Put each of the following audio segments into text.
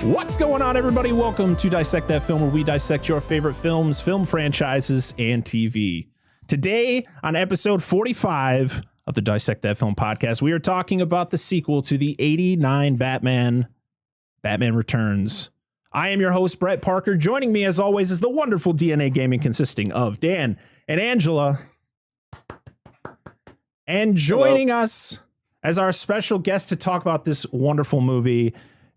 What's going on, everybody? Welcome to Dissect That Film, where we dissect your favorite films, film franchises, and TV. Today, on episode 45 of the Dissect That Film podcast, we are talking about the sequel to the 89 Batman Returns. I am your host, Brett Parker. Joining me, as always, is the wonderful DNA Gaming, consisting of Dan and Angela. And joining us as our special guest to talk about this wonderful movie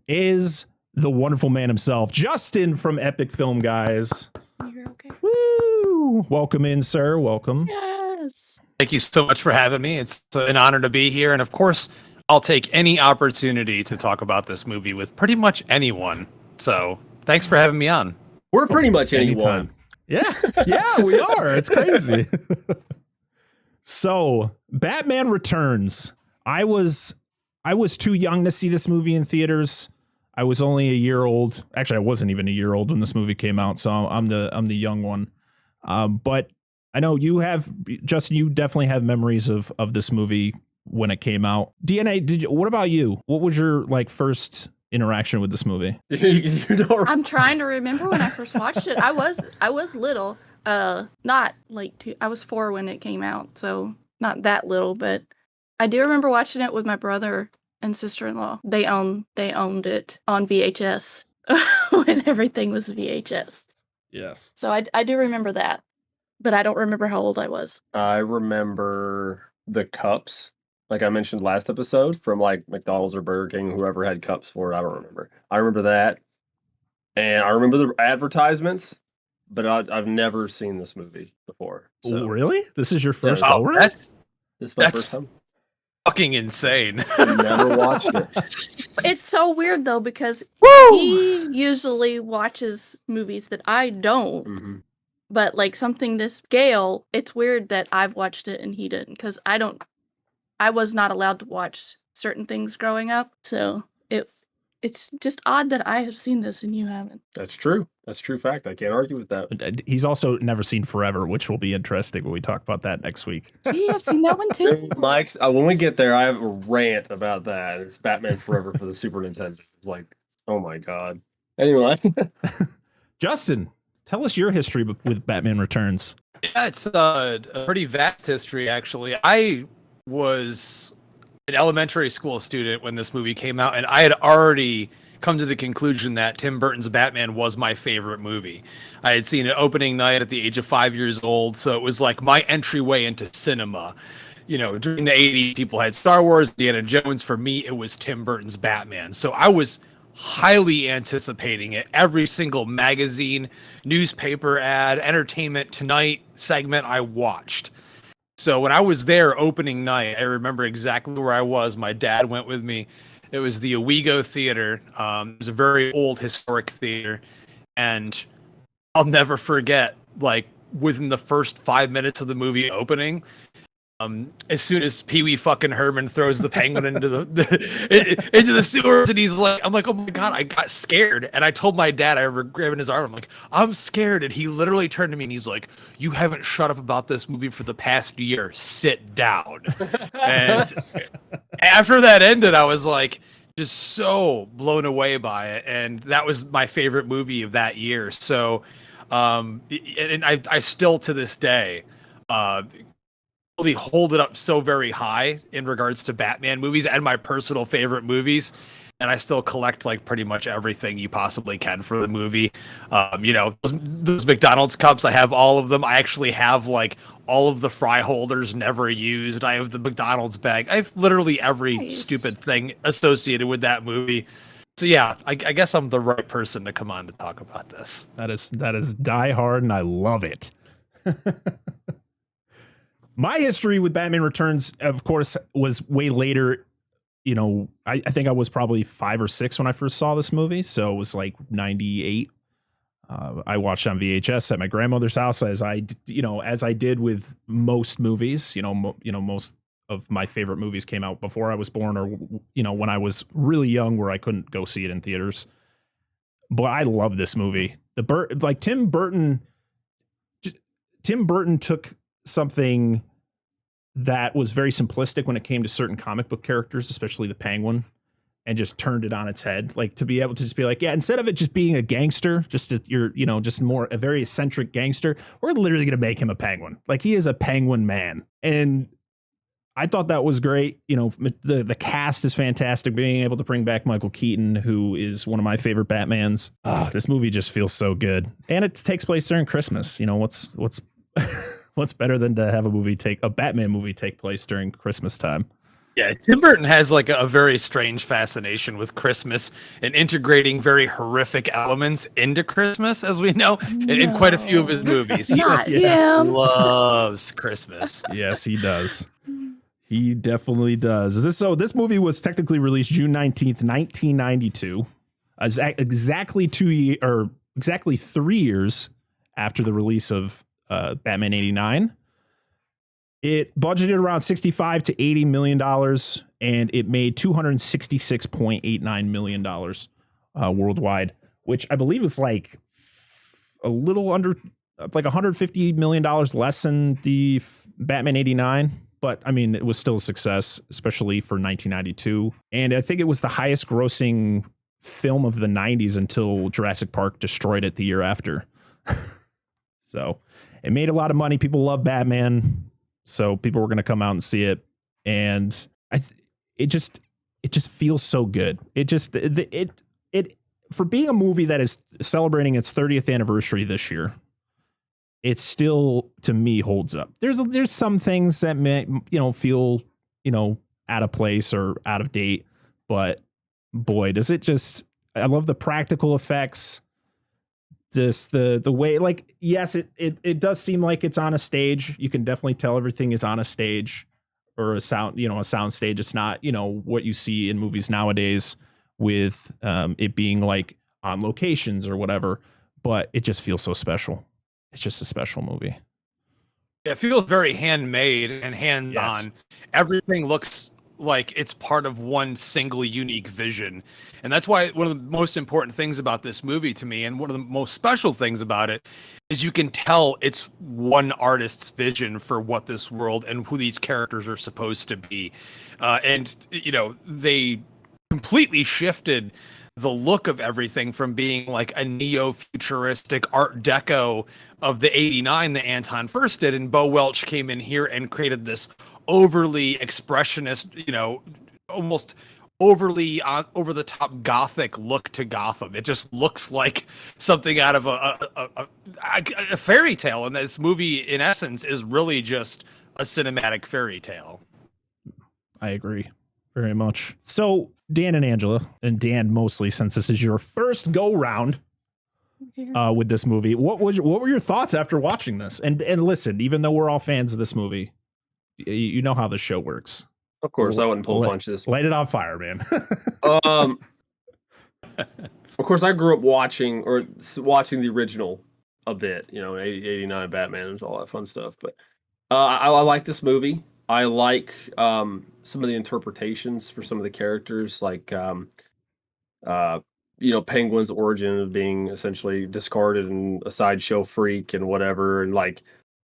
is the wonderful man himself, Justin from Epic Film Guys. You're okay. Woo! Welcome in, sir. Welcome. Yes. Thank you so much for having me. It's an honor to be here. And of course, I'll take any opportunity to talk about this movie with pretty much anyone. So thanks for having me on. We're pretty much anyone. Yeah, we are. It's crazy. So, Batman Returns. I was too young to see this movie in theaters. I was only a year old. Actually, I wasn't even a year old when this movie came out, so I'm the young one. But I know you have, Justin, you definitely have memories of this movie when it came out. DNA, what about you? What was your first interaction with this movie? I'm trying to remember when I first watched it. I was little. Not like I was 4 when it came out, so not that little, but I do remember watching it with my brother and sister-in-law. They owned it on VHS when everything was VHS. Yes. So I do remember that, but I don't remember how old I was. I remember the cups, like I mentioned last episode, from like McDonald's or Burger King, whoever had cups for it. I don't remember. I remember that, and I remember the advertisements, but I've never seen this movie before. So. Really? This is your first Yeah. go-round? This is my first time. Fucking insane. Never watched it. It's so weird though, because he usually watches movies that I don't. Mm-hmm. But like something this scale, it's weird that I've watched it and he didn't, because I was not allowed to watch certain things growing up. So it's just odd that I have seen this and you haven't. That's true. That's a true fact. I can't argue with that. He's also never seen Forever, which will be interesting when we talk about that next week. See, I've seen that one too. Mike's. When we get there, I have a rant about that. It's Batman Forever for the Super Nintendo. It's like, oh my god. Anyway, Justin, tell us your history with Batman Returns. Yeah, it's a pretty vast history, actually. I was an elementary school student when this movie came out, and I had already come to the conclusion that Tim Burton's Batman was my favorite movie. I had seen it opening night at the age of 5 years old, so it was like my entryway into cinema. You know, during the 80s, people had Star Wars, Indiana Jones. For me, it was Tim Burton's Batman. So I was highly anticipating it. Every single magazine, newspaper ad, Entertainment Tonight segment I watched. So when I was there opening night, I remember exactly where I was. My dad went with me. It was the Owego Theater. It was a very old historic theater. And I'll never forget, like, within the first 5 minutes of the movie opening, as soon as Pee Wee fucking Herman throws the penguin into the sewers, and he's like, I'm like, oh my god, I got scared. And I told my dad, I remember grabbing his arm, I'm like, I'm scared. And he literally turned to me and he's like, you haven't shut up about this movie for the past year. Sit down. And after that ended, I was like, just so blown away by it. And that was my favorite movie of that year. So, and I still to this day, really hold it up so very high in regards to Batman movies and my personal favorite movies. And I still collect like pretty much everything you possibly can for the movie. You know, those McDonald's cups, I have all of them. I actually have like all of the fry holders never used. I have the McDonald's bag. I have literally every stupid thing associated with that movie. So yeah, I guess I'm the right person to come on to talk about this. That is Die Hard, and I love it. My history with Batman Returns, of course, was way later. You know, I think I was probably 5 or 6 when I first saw this movie. So it was like 98. I watched on VHS at my grandmother's house, as I did with most movies. Most of my favorite movies came out before I was born, or when I was really young, where I couldn't go see it in theaters. But I love this movie. Tim Burton took something that was very simplistic when it came to certain comic book characters, especially the Penguin, and just turned it on its head. Like to be able to just be like, yeah, instead of it just being a gangster, just more a very eccentric gangster, we're literally going to make him a penguin. Like he is a penguin man. And I thought that was great. You know, the cast is fantastic. Being able to bring back Michael Keaton, who is one of my favorite Batmans. This movie just feels so good. And it takes place during Christmas. You know, what's what's better than to have a Batman movie take place during Christmas time? Yeah, Tim Burton has like a very strange fascination with Christmas and integrating very horrific elements into Christmas, as we know, in quite a few of his movies. He Not him. loves Christmas. Yes, he does. He definitely does. This movie was technically released June 19th, 1992. Exactly 3 years after the release of Batman 89. It budgeted around $65 to $80 million, and it made $266.89 million worldwide, which I believe is like a little under, like $150 million less than the Batman 89. But I mean, it was still a success, especially for 1992. And I think it was the highest grossing film of the 90s until Jurassic Park destroyed it the year after. So it made a lot of money. People love Batman. So people were going to come out and see it. And it just feels so good. It for being a movie that is celebrating its 30th anniversary this year, it still, to me, holds up. There's some things that may, feel, out of place or out of date, but boy, does it just, I love the practical effects. Just the way, like, yes, it does seem like it's on a stage. You can definitely tell everything is on a stage or a sound stage. It's not, what you see in movies nowadays with it being like on locations or whatever, but it just feels so special. It's just a special movie. It feels very handmade and hands-on. Yes. Everything looks like it's part of one single unique vision. And that's why one of the most important things about this movie to me, and one of the most special things about it, is you can tell it's one artist's vision for what this world and who these characters are supposed to be. And they completely shifted the look of everything from being like a neo-futuristic art deco of the 89 that Anton first did, and Bo Welch came in here and created this overly expressionist, almost overly over the top gothic look to Gotham. It just looks like something out of a fairy tale, and this movie in essence is really just a cinematic fairy tale. I agree very much. So Dan and Angela, and Dan mostly, since this is your first go round with this movie, what were your thoughts after watching this? And listen, even though we're all fans of this movie, you know how the show works. Of course, I wouldn't pull punches. Light it on fire, man. Of course, I grew up watching the original a bit, 89 Batman and all that fun stuff. But I like this movie. I like some of the interpretations for some of the characters, like Penguin's origin of being essentially discarded and a sideshow freak and whatever, and like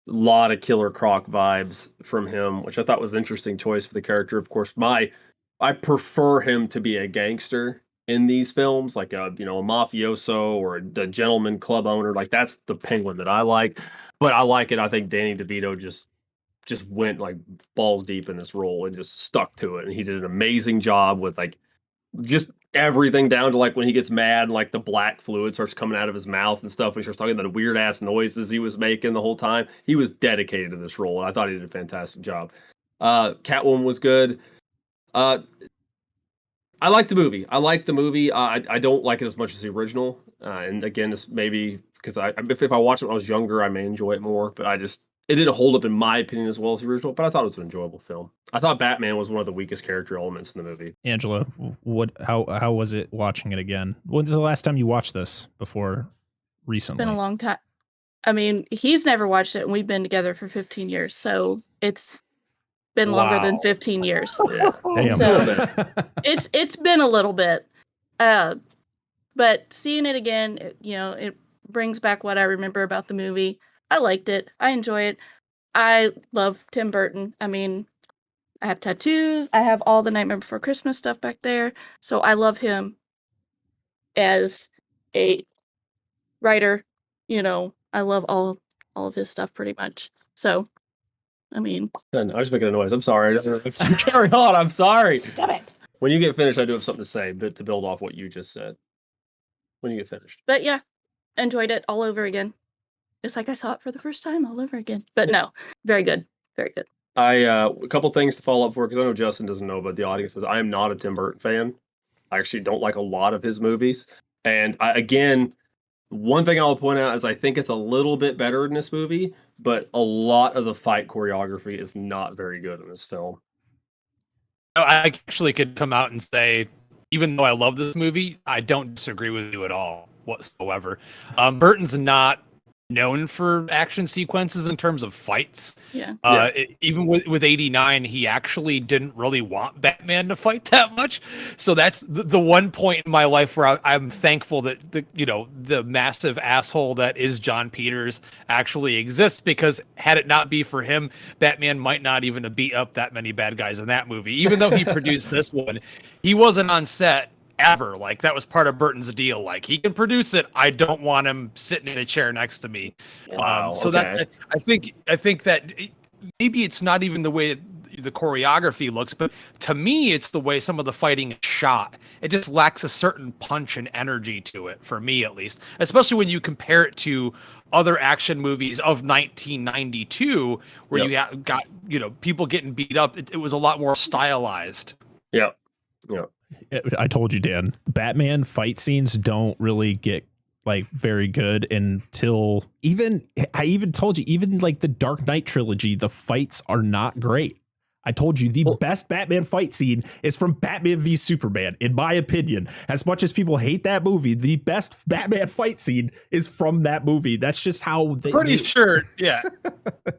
a lot of Killer Croc vibes from him, which I thought was an interesting choice for the character. Of course, I prefer him to be a gangster in these films, like a mafioso or a gentleman club owner. Like that's the Penguin that I like. But I like it. I think Danny DeVito just went like balls deep in this role and just stuck to it. And he did an amazing job with like just everything down to like when he gets mad and like the black fluid starts coming out of his mouth and stuff. When he starts talking the weird ass noises he was making the whole time. He was dedicated to this role. And I thought he did a fantastic job. Catwoman was good. I like the movie. I don't like it as much as the original. And again, this maybe because if I watched it when I was younger, I may enjoy it more. But it didn't hold up in my opinion as well as the original. But I thought it was an enjoyable film. I thought Batman was one of the weakest character elements in the movie. Angela, how was it watching it again? When's the last time you watched this before recently? It's been a long time. I mean, he's never watched it, and we've been together for 15 years. So it's been longer than 15 years. Yeah. Damn. So it's been a little bit. But seeing it again, it brings back what I remember about the movie. I liked it. I enjoy it. I love Tim Burton. I mean, I have tattoos. I have all the Nightmare Before Christmas stuff back there. So I love him as a writer. You know, I love all of his stuff pretty much. So, I mean, I was making a noise. I'm sorry. Carry on. I'm sorry. stop it. When you get finished, I do have something to say, but to build off what you just said. When you get finished. But yeah, enjoyed it all over again. It's like I saw it for the first time all over again. But no, very good. Very good. A couple things to follow up for, because I know Justin doesn't know, but the audience says I am not a Tim Burton fan. I actually don't like a lot of his movies. And again, one thing I'll point out is I think it's a little bit better in this movie, but a lot of the fight choreography is not very good in this film. I actually could come out and say, even though I love this movie, I don't disagree with you at all whatsoever. Burton's not known for action sequences in terms of fights. Yeah. Even with 89, he actually didn't really want Batman to fight that much. So that's the one point in my life where I'm thankful that the massive asshole that is John Peters actually exists, because had it not be for him, Batman might not even have beat up that many bad guys in that movie. Even though he produced this one, he wasn't on set ever. Like, that was part of Burton's deal. Like, he can produce it, I don't want him sitting in a chair next to me. Wow, so okay. that I think that maybe it's not even the way the choreography looks, but to me it's the way some of the fighting is shot. It just lacks a certain punch and energy to it, for me at least, especially when you compare it to other action movies of 1992 where you got people getting beat up. It was a lot more stylized. Yeah. I told you, Dan, Batman fight scenes don't really get like very good until I even told you, even like the Dark Knight trilogy, the fights are not great. I told you the best Batman fight scene is from Batman v Superman, in my opinion. As much as people hate that movie, the best Batman fight scene is from that movie. That's just how they... Pretty sure, yeah.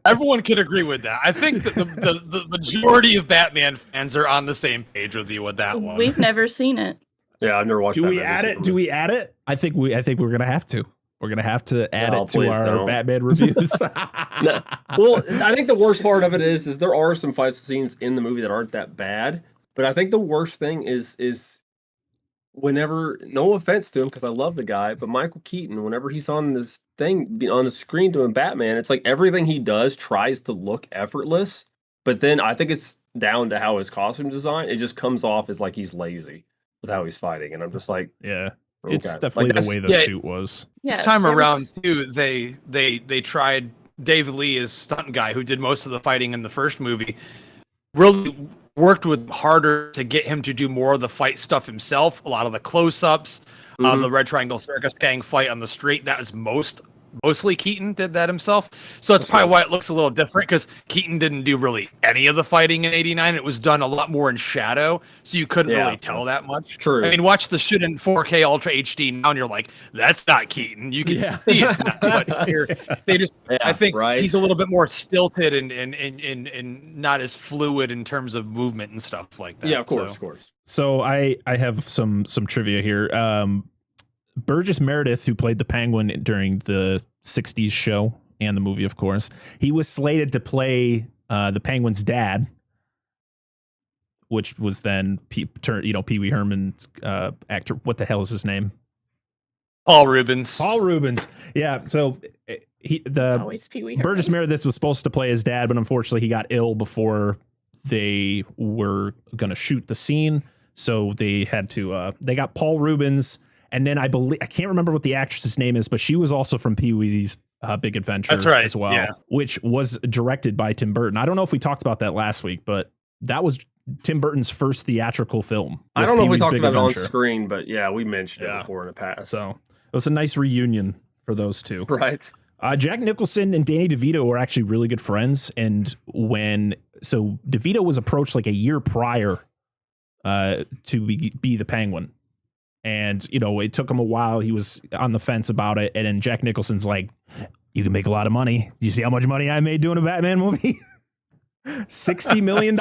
Everyone can agree with that. I think that the majority of Batman fans are on the same page with you with that one. We've never seen it. Yeah, I've never watched Do Batman we add v it? Superman. Do we add it? I think we're going to have to. We're going to have to add No, it to please our don't. Batman reviews. No. Well, I think the worst part of it is there are some fight scenes in the movie that aren't that bad, but I think the worst thing is whenever, no offense to him because I love the guy, but Michael Keaton, whenever he's on this thing on the screen doing Batman, it's like everything he does tries to look effortless, but then I think it's down to how his costume design, it just comes off as like he's lazy with how he's fighting, and I'm just like, Yeah. okay. It's definitely Like, the way the suit was. Yeah, this time there around was- too, they tried Dave Lee as stunt guy, who did most of the fighting in the first movie, really worked with harder to get him to do more of the fight stuff himself. A lot of the close-ups, the Red Triangle Circus Gang fight on the street, that was mostly Keaton did that himself. So that's probably why it looks a little different, because Keaton didn't do really any of the fighting in 89. It was done a lot more in shadow, so you couldn't really tell that much. True. I mean, watch the shit in 4K Ultra HD now, and you're like, that's not Keaton. You can see it's not. But here, they just, I think he's a little bit more stilted and not as fluid in terms of movement and stuff like that. Yeah, of course. So I have some trivia here. Burgess Meredith, who played the Penguin during the 60s show and the movie, of course, he was slated to play the Penguin's dad, which was then Pee Wee Herman's actor. What the hell is his name? Paul Rubens. Yeah. So It's always Pee Wee Herman. Burgess Meredith was supposed to play his dad, but unfortunately he got ill before they were going to shoot the scene. So they had to, they got Paul Rubens. And then I can't remember what the actress's name is, but she was also from Pee Wee's Big Adventure. That's right, as well, yeah. which was directed by Tim Burton. I don't know if we talked about that last week, but that was Tim Burton's first theatrical film. I don't know if we talked about it on Adventure. screen, but yeah, we mentioned it before in the past. So it was a nice reunion for those two. Right. Jack Nicholson and Danny DeVito were actually really good friends. And so DeVito was approached like a year prior to be the Penguin. And, it took him a while. He was on the fence about it. And then Jack Nicholson's like, you can make a lot of money. You see how much money I made doing a Batman movie? $60 million.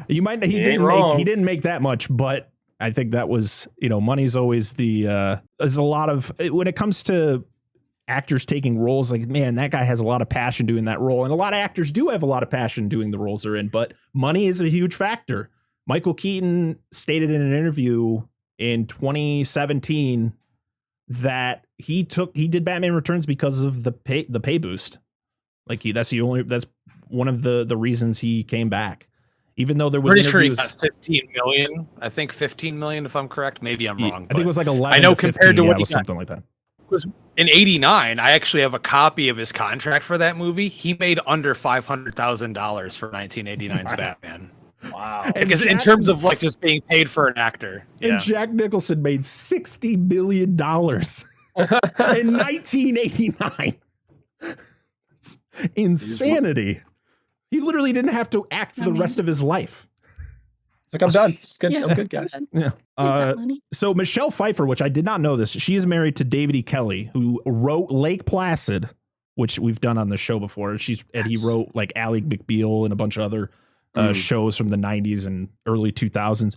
He didn't make that much, but I think that was, money's always there's a lot of, when it comes to actors taking roles, like, man, that guy has a lot of passion doing that role. And a lot of actors do have a lot of passion doing the roles they're in, but money is a huge factor. Michael Keaton stated in an interview in 2017 that he did Batman Returns because of the pay boost. Like that's one of the reasons he came back. Even though there was pretty interviews, sure he got 15 million. I think 15 million, if I'm correct. Maybe I'm wrong. I think it was like 11. I know to 15, compared to what it was he got, something like that. Was in '89. I actually have a copy of his contract for that movie. He made under $500,000 for 1989's Batman. Wow. Because in terms of like just being paid for an actor. And Jack Nicholson made $60 billion in 1989. It's insanity. He literally didn't have to act for the rest of his life. It's like, I'm done. I'm good, guys. Yeah. So Michelle Pfeiffer, which I did not know this, she is married to David E. Kelly, who wrote Lake Placid, which we've done on the show before. And he wrote like Ally McBeal and a bunch of other shows from the 90s and early 2000s.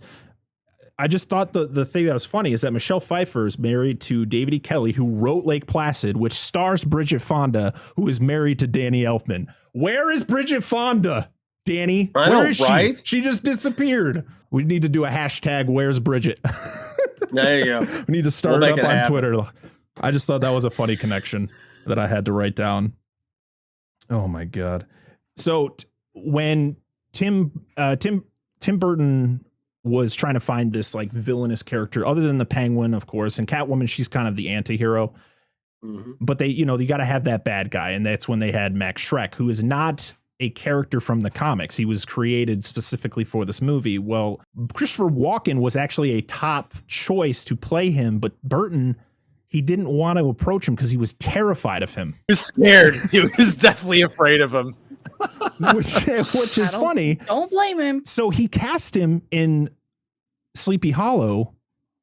I just thought the thing that was funny is that Michelle Pfeiffer is married to David E. Kelly, who wrote Lake Placid, which stars Bridget Fonda, who is married to Danny Elfman. Where is Bridget Fonda, Danny? Where is she? She just disappeared. We need to do a hashtag, where's Bridget? There you go. We need to start it up on Twitter. I just thought that was a funny connection that I had to write down. Oh, my God. So when Tim Burton was trying to find this like villainous character other than the Penguin, of course, and Catwoman, she's kind of the anti-hero. Mm-hmm. But they got to have that bad guy. And that's when they had Max Schreck, who is not a character from the comics. He was created specifically for this movie. Well, Christopher Walken was actually a top choice to play him, but Burton, he didn't want to approach him because he was terrified of him. He was scared. He was definitely afraid of him. which is funny. Don't blame him. So he cast him in Sleepy Hollow.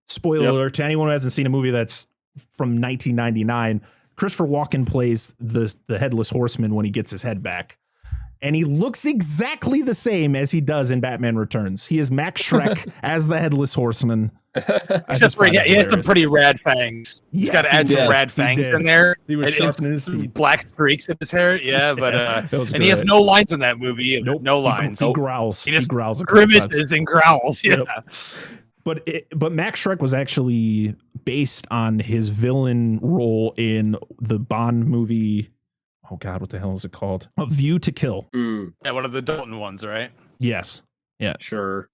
Spoiler alert to anyone who hasn't seen a movie that's from 1999. Christopher Walken plays the Headless Horseman when he gets his head back. And he looks exactly the same as he does in Batman Returns. He is Max Schreck as the Headless Horseman. Except for he had some pretty rad fangs. He's got to add some rad fangs in there. He was sharpening his teeth. Black streaks in his hair. Yeah, but and he has no lines in that movie. Nope. No lines. He growls. He just growls. Grimaces and growls. Yeah. Yep. But Max Schreck was actually based on his villain role in the Bond movie. Oh God, what the hell is it called? A View to Kill. Yeah, one of the Dalton ones, right? Yes. Yeah. Sure.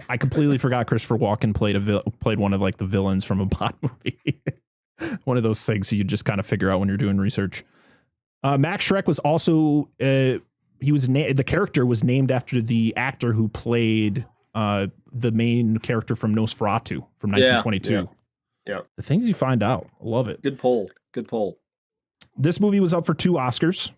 I completely forgot Christopher Walken played one of like the villains from a Bond movie. One of those things you just kind of figure out when you're doing research. Max Schreck was also the character was named after the actor who played the main character from Nosferatu from 1922. Yeah. The things you find out. I love it. Good poll. This movie was up for 2 Oscars,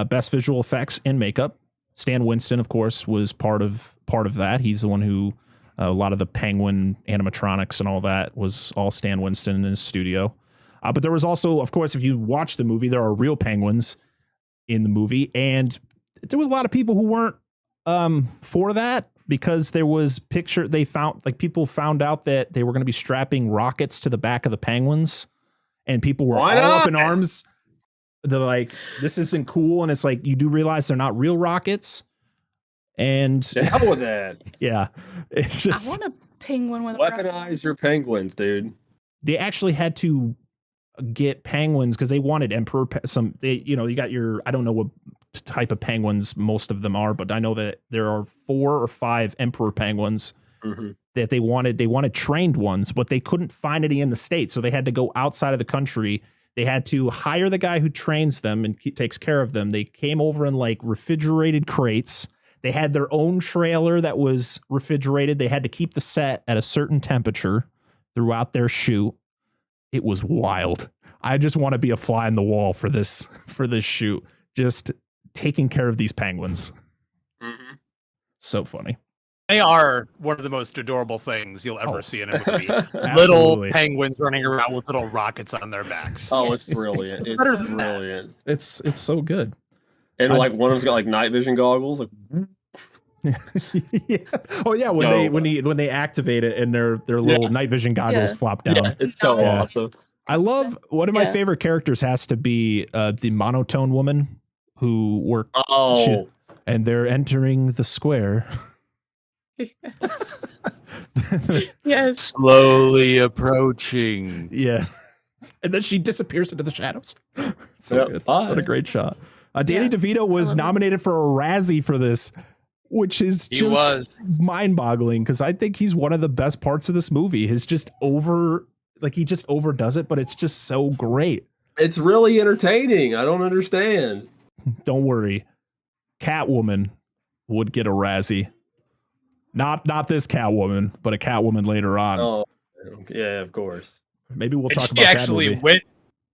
Best Visual Effects and Makeup. Stan Winston, of course, was part of that. He's the one who a lot of the Penguin animatronics and all that was all Stan Winston in his studio. But there was also, of course, if you watch the movie, there are real penguins in the movie, and there was a lot of people who weren't for that because there was people found out that they were going to be strapping rockets to the back of the penguins. And people were all up in arms. They're like, this isn't cool. And it's like, you do realize they're not real rockets. And the hell with that. Yeah. It's just, I want a penguin with weaponize your penguins, dude. They actually had to get penguins because they wanted emperor. You got your, I don't know what type of penguins most of them are, but I know that there are 4 or 5 emperor penguins. Mm-hmm. That they wanted trained ones, but they couldn't find any in the States. So they had to go outside of the country. They had to hire the guy who trains them and takes care of them. They came over in like refrigerated crates. They had their own trailer that was refrigerated. They had to keep the set at a certain temperature throughout their shoot. It was wild. I just want to be a fly in the wall for this shoot. Just taking care of these penguins. Mm-hmm. So funny. They are one of the most adorable things you'll ever see in a movie. Little penguins running around with little rockets on their backs. Oh, it's brilliant. It's brilliant. It's so good. And like one of them's got like night vision goggles. Like yeah. Oh yeah, when they activate it and their little night vision goggles flop down. Yeah, it's so awesome. I love one of my Yeah. favorite characters has to be the monotone woman who worked. Oh, And they're entering the square. Yes. Yes. Slowly approaching. Yeah. And then she disappears into the shadows. So Yep. good. Bye. What a great shot. Danny Yeah, DeVito was love it. nominated for a Razzie for this, which is He just was. mind-boggling because I think he's one of the best parts of this movie. He's just he just overdoes it, but it's just so great. it's really entertaining. I don't understand. Don't worry. Catwoman would get a Razzie. Not this Catwoman, but a Catwoman later on. Oh, yeah, of course. Maybe we'll And talk she about that actually movie. went.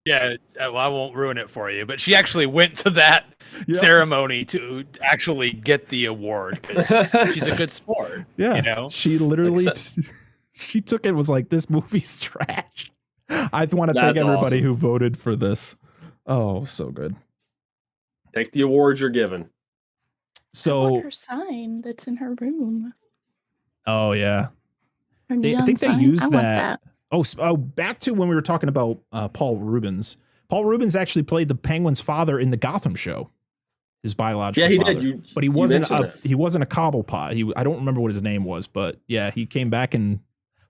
Yeah, well, I won't ruin it for you, but she actually went to that Yep. ceremony to actually get the award because she's a good sport. Yeah, you know? she literally she took it and was like, "This movie's trash." I want to thank That's everybody awesome. who voted for this. Oh, so good. Take the awards you're given. I So, want her sign that's in her room. oh yeah. Her I neon think they sign. used I want that. Oh, back to when we were talking about Paul Rubens. Paul Rubens actually played the Penguin's father in the Gotham show. His biological Yeah, he father. did. But he wasn't mentioned that. he wasn't a Cobblepot. I don't remember what his name was, but yeah, he came back and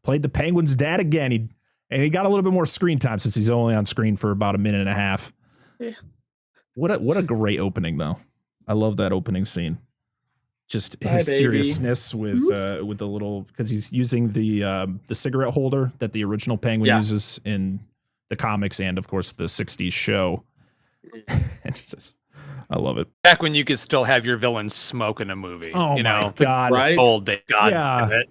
played the Penguin's dad again. He got a little bit more screen time since he's only on screen for about a minute and a half. Yeah. What a great opening though. I love that opening scene. Just Bye, his baby. seriousness with the little, because he's using the cigarette holder that the original Penguin Yeah. uses in the comics and of course the 60s show. And just, I love it. Back when you could still have your villains smoke in a movie. Oh you my know, God. Right? old day. God Yeah. damn it.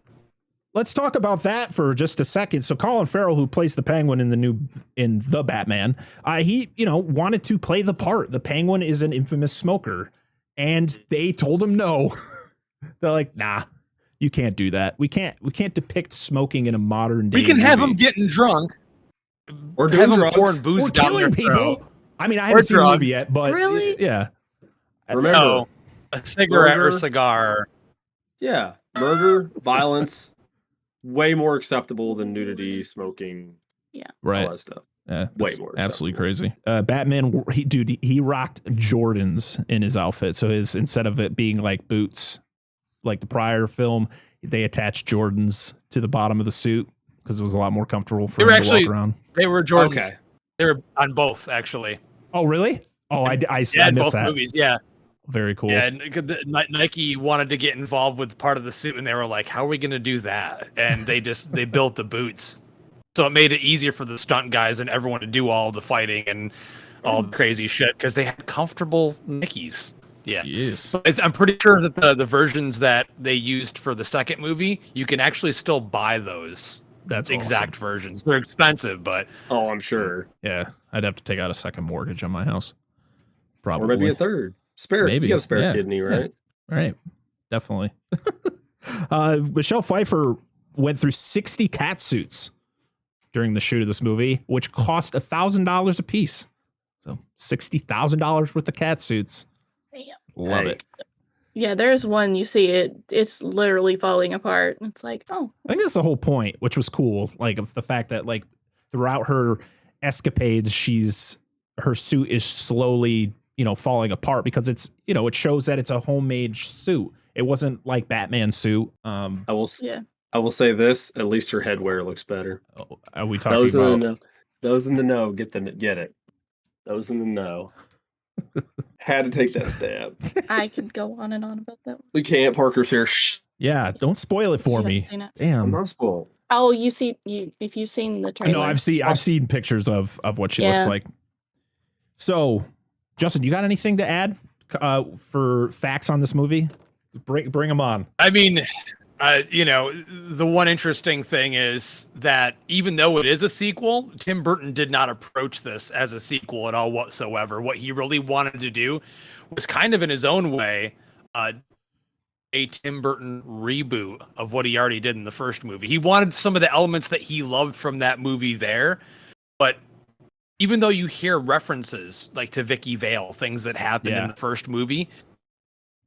Let's talk about that for just a second. So Colin Farrell, who plays the Penguin in the Batman, he wanted to play the part. The Penguin is an infamous smoker, and they told him no. They're like, nah, you can't do that. We can't depict smoking in a modern day. We can have movie. them getting drunk. Or have doing them drugs. pouring booze Or down their killing people. throat. I mean, I Or haven't seen the drugs. movie yet, but Really? yeah. Remember, No, a cigarette or Murder. cigar. yeah, murder, violence, way more acceptable than nudity, smoking, Right. all that stuff. Yeah, Way that's more absolutely crazy. Batman, he rocked Jordans in his outfit. So instead of it being like boots, like the prior film, they attached Jordans to the bottom of the suit because it was a lot more comfortable for They him were to actually- walk around. They were Jordans. Okay. They were on both, actually. Oh, really? Oh, I Yeah, in missed both that. movies. Yeah. Very cool. Yeah, and Nike wanted to get involved with part of the suit, and they were like, "How are we going to do that?" And they built the boots, so it made it easier for the stunt guys and everyone to do all the fighting and all the crazy shit because they had comfortable Nikes. Yeah, Yes. I'm pretty sure that the versions that they used for the second movie, you can actually still buy those. That's exact versions. They're expensive, but Oh, I'm sure. Yeah, I'd have to take out a second mortgage on my house. Probably. Or maybe a third. Spare. Maybe, You got a spare yeah, kidney, right? Right. Definitely. Michelle Pfeiffer went through 60 cat suits during the shoot of this movie, which cost $1,000 a piece. So $60,000 worth of cat suits. Damn. Love Hey. it. Yeah, there's one you see it's literally falling apart. It's like, oh, I think that's the whole point, which was cool. Like of the fact that like throughout her escapades, her suit is slowly, falling apart because it's, it shows that it's a homemade suit. It wasn't like Batman's suit. I will. yeah. I will say this. At least her headwear looks better. Are we talking Those in the about? know. Those in the know get it. Those in the know. Had to take that stab. I could go on and on about that one. We can't. Parker's here. Shh. Yeah, don't spoil it for You me. haven't seen it. I'm Damn. not spoiled. Oh, if you've seen the trailer. No, I've seen pictures of what she looks Yeah. like. So, Justin, you got anything to add for facts on this movie? Bring them on. I mean, the one interesting thing is that even though it is a sequel, Tim Burton did not approach this as a sequel at all whatsoever. What he really wanted to do was kind of in his own way, a Tim Burton reboot of what he already did in the first movie. He wanted some of the elements that he loved from that movie there, but even though you hear references like to Vicky Vale, things that happened in the first movie,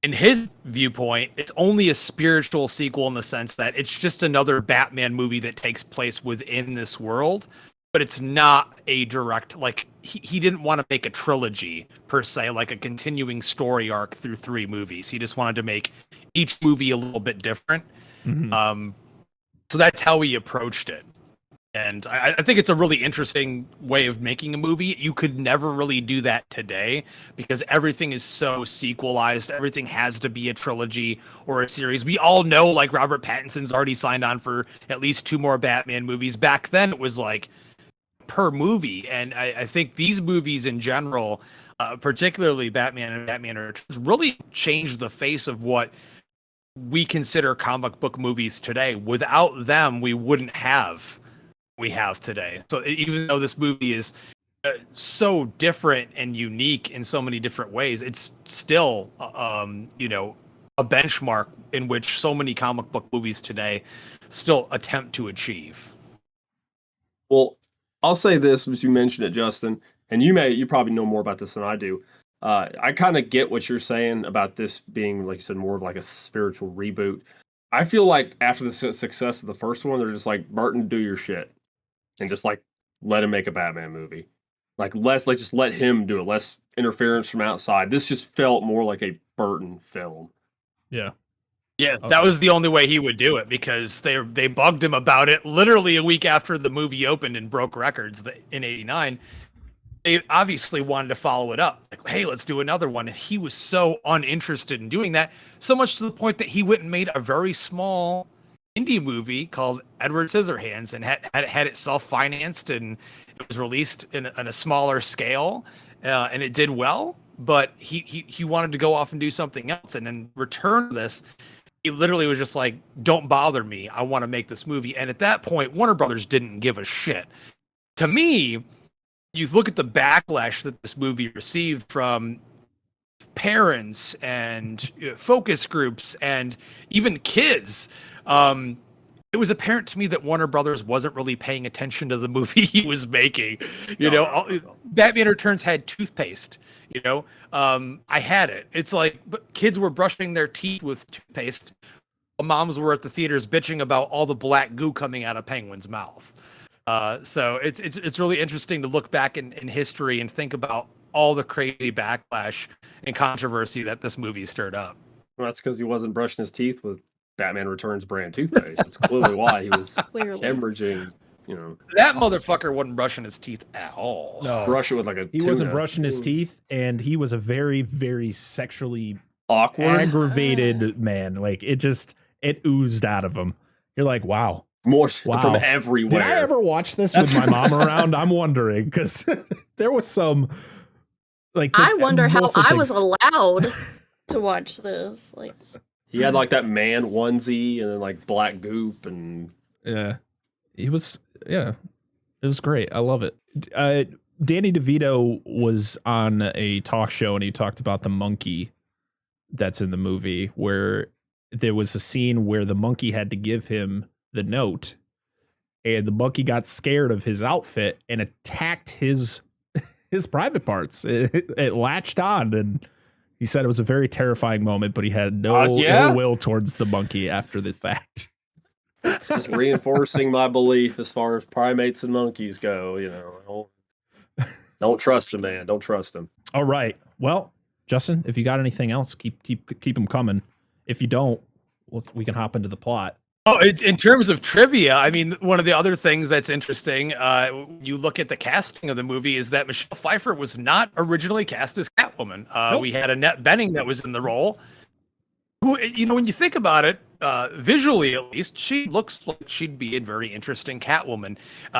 in his viewpoint, it's only a spiritual sequel in the sense that it's just another Batman movie that takes place within this world. but it's not a direct, like, he didn't want to make a trilogy per se, like a continuing story arc through 3 movies. He just wanted to make each movie a little bit different. Mhm. So that's how he approached it. And I think it's a really interesting way of making a movie. You could never really do that today because everything is so sequelized. Everything has to be a trilogy or a series. We all know, like, Robert Pattinson's already signed on for at least 2 more Batman movies. Back then, it was like per movie. And I think these movies in general, particularly Batman and Batman Returns, really changed the face of what we consider comic book movies today. Without them, we wouldn't have we have today. So even though this movie is so different and unique in so many different ways, it's still a benchmark in which so many comic book movies today still attempt to achieve. Well, I'll say this, as you mentioned it, Justin, and you probably know more about this than I do. I kind of get what you're saying about this being, like you said, more of like a spiritual reboot. I feel like after the success of the first one, they're just like, Burton, do your shit. And just like let him make a Batman movie. Like just let him do it. Less interference from outside. This just felt more like a Burton film. Yeah. Yeah, Okay. that was the only way he would do it because they bugged him about it literally a week after the movie opened and broke records in '89. They obviously wanted to follow it up. Like, hey, let's do another one. And he was so uninterested in doing that, so much to the point that he went and made a very small indie movie called Edward Scissorhands and had it self-financed, and it was released in a smaller scale, and it did well. But he wanted to go off and do something else, and in return to this, he literally was just like, "Don't bother me. I want to make this movie." And at that point, Warner Brothers didn't give a shit. To me, you look at the backlash that this movie received from parents and focus groups and even kids. It was apparent to me that Warner Brothers wasn't really paying attention to the movie he was making. Batman Returns had toothpaste. I had it. It's like, but kids were brushing their teeth with toothpaste. Moms were at the theaters bitching about all the black goo coming out of Penguin's mouth. So it's really interesting to look back in history and think about all the crazy backlash and controversy that this movie stirred up. Well, that's because he wasn't brushing his teeth with Batman Returns brand toothpaste. That's clearly why he was hemorrhaging. That motherfucker wasn't brushing his teeth at all. No, brush it with like a. He wasn't brushing his teeth, and he was a very, very sexually awkward, aggravated man. Like it oozed out of him. You're like, wow. More from everywhere. Did I ever watch this with my mom around? I'm wondering because there was some. Like I wonder how I was allowed to watch this. Like he had like that man onesie and then like black goop and it was great. I love it. Danny DeVito was on a talk show and he talked about the monkey that's in the movie, where there was a scene where the monkey had to give him the note, and the monkey got scared of his outfit and attacked his private parts. It latched on, and he said it was a very terrifying moment, but he had no ill will towards the monkey after the fact. It's just reinforcing my belief as far as primates and monkeys go. Don't trust him, man. Don't trust him. All right. Well, Justin, if you got anything else, keep them coming. If you don't, we can hop into the plot. Oh, in terms of trivia, I mean, one of the other things that's interesting, you look at the casting of the movie, is that Michelle Pfeiffer was not originally cast as Catwoman. Nope. We had Annette Bening that was in the role. Who, when you think about it, visually at least, she looks like she'd be a very interesting Catwoman.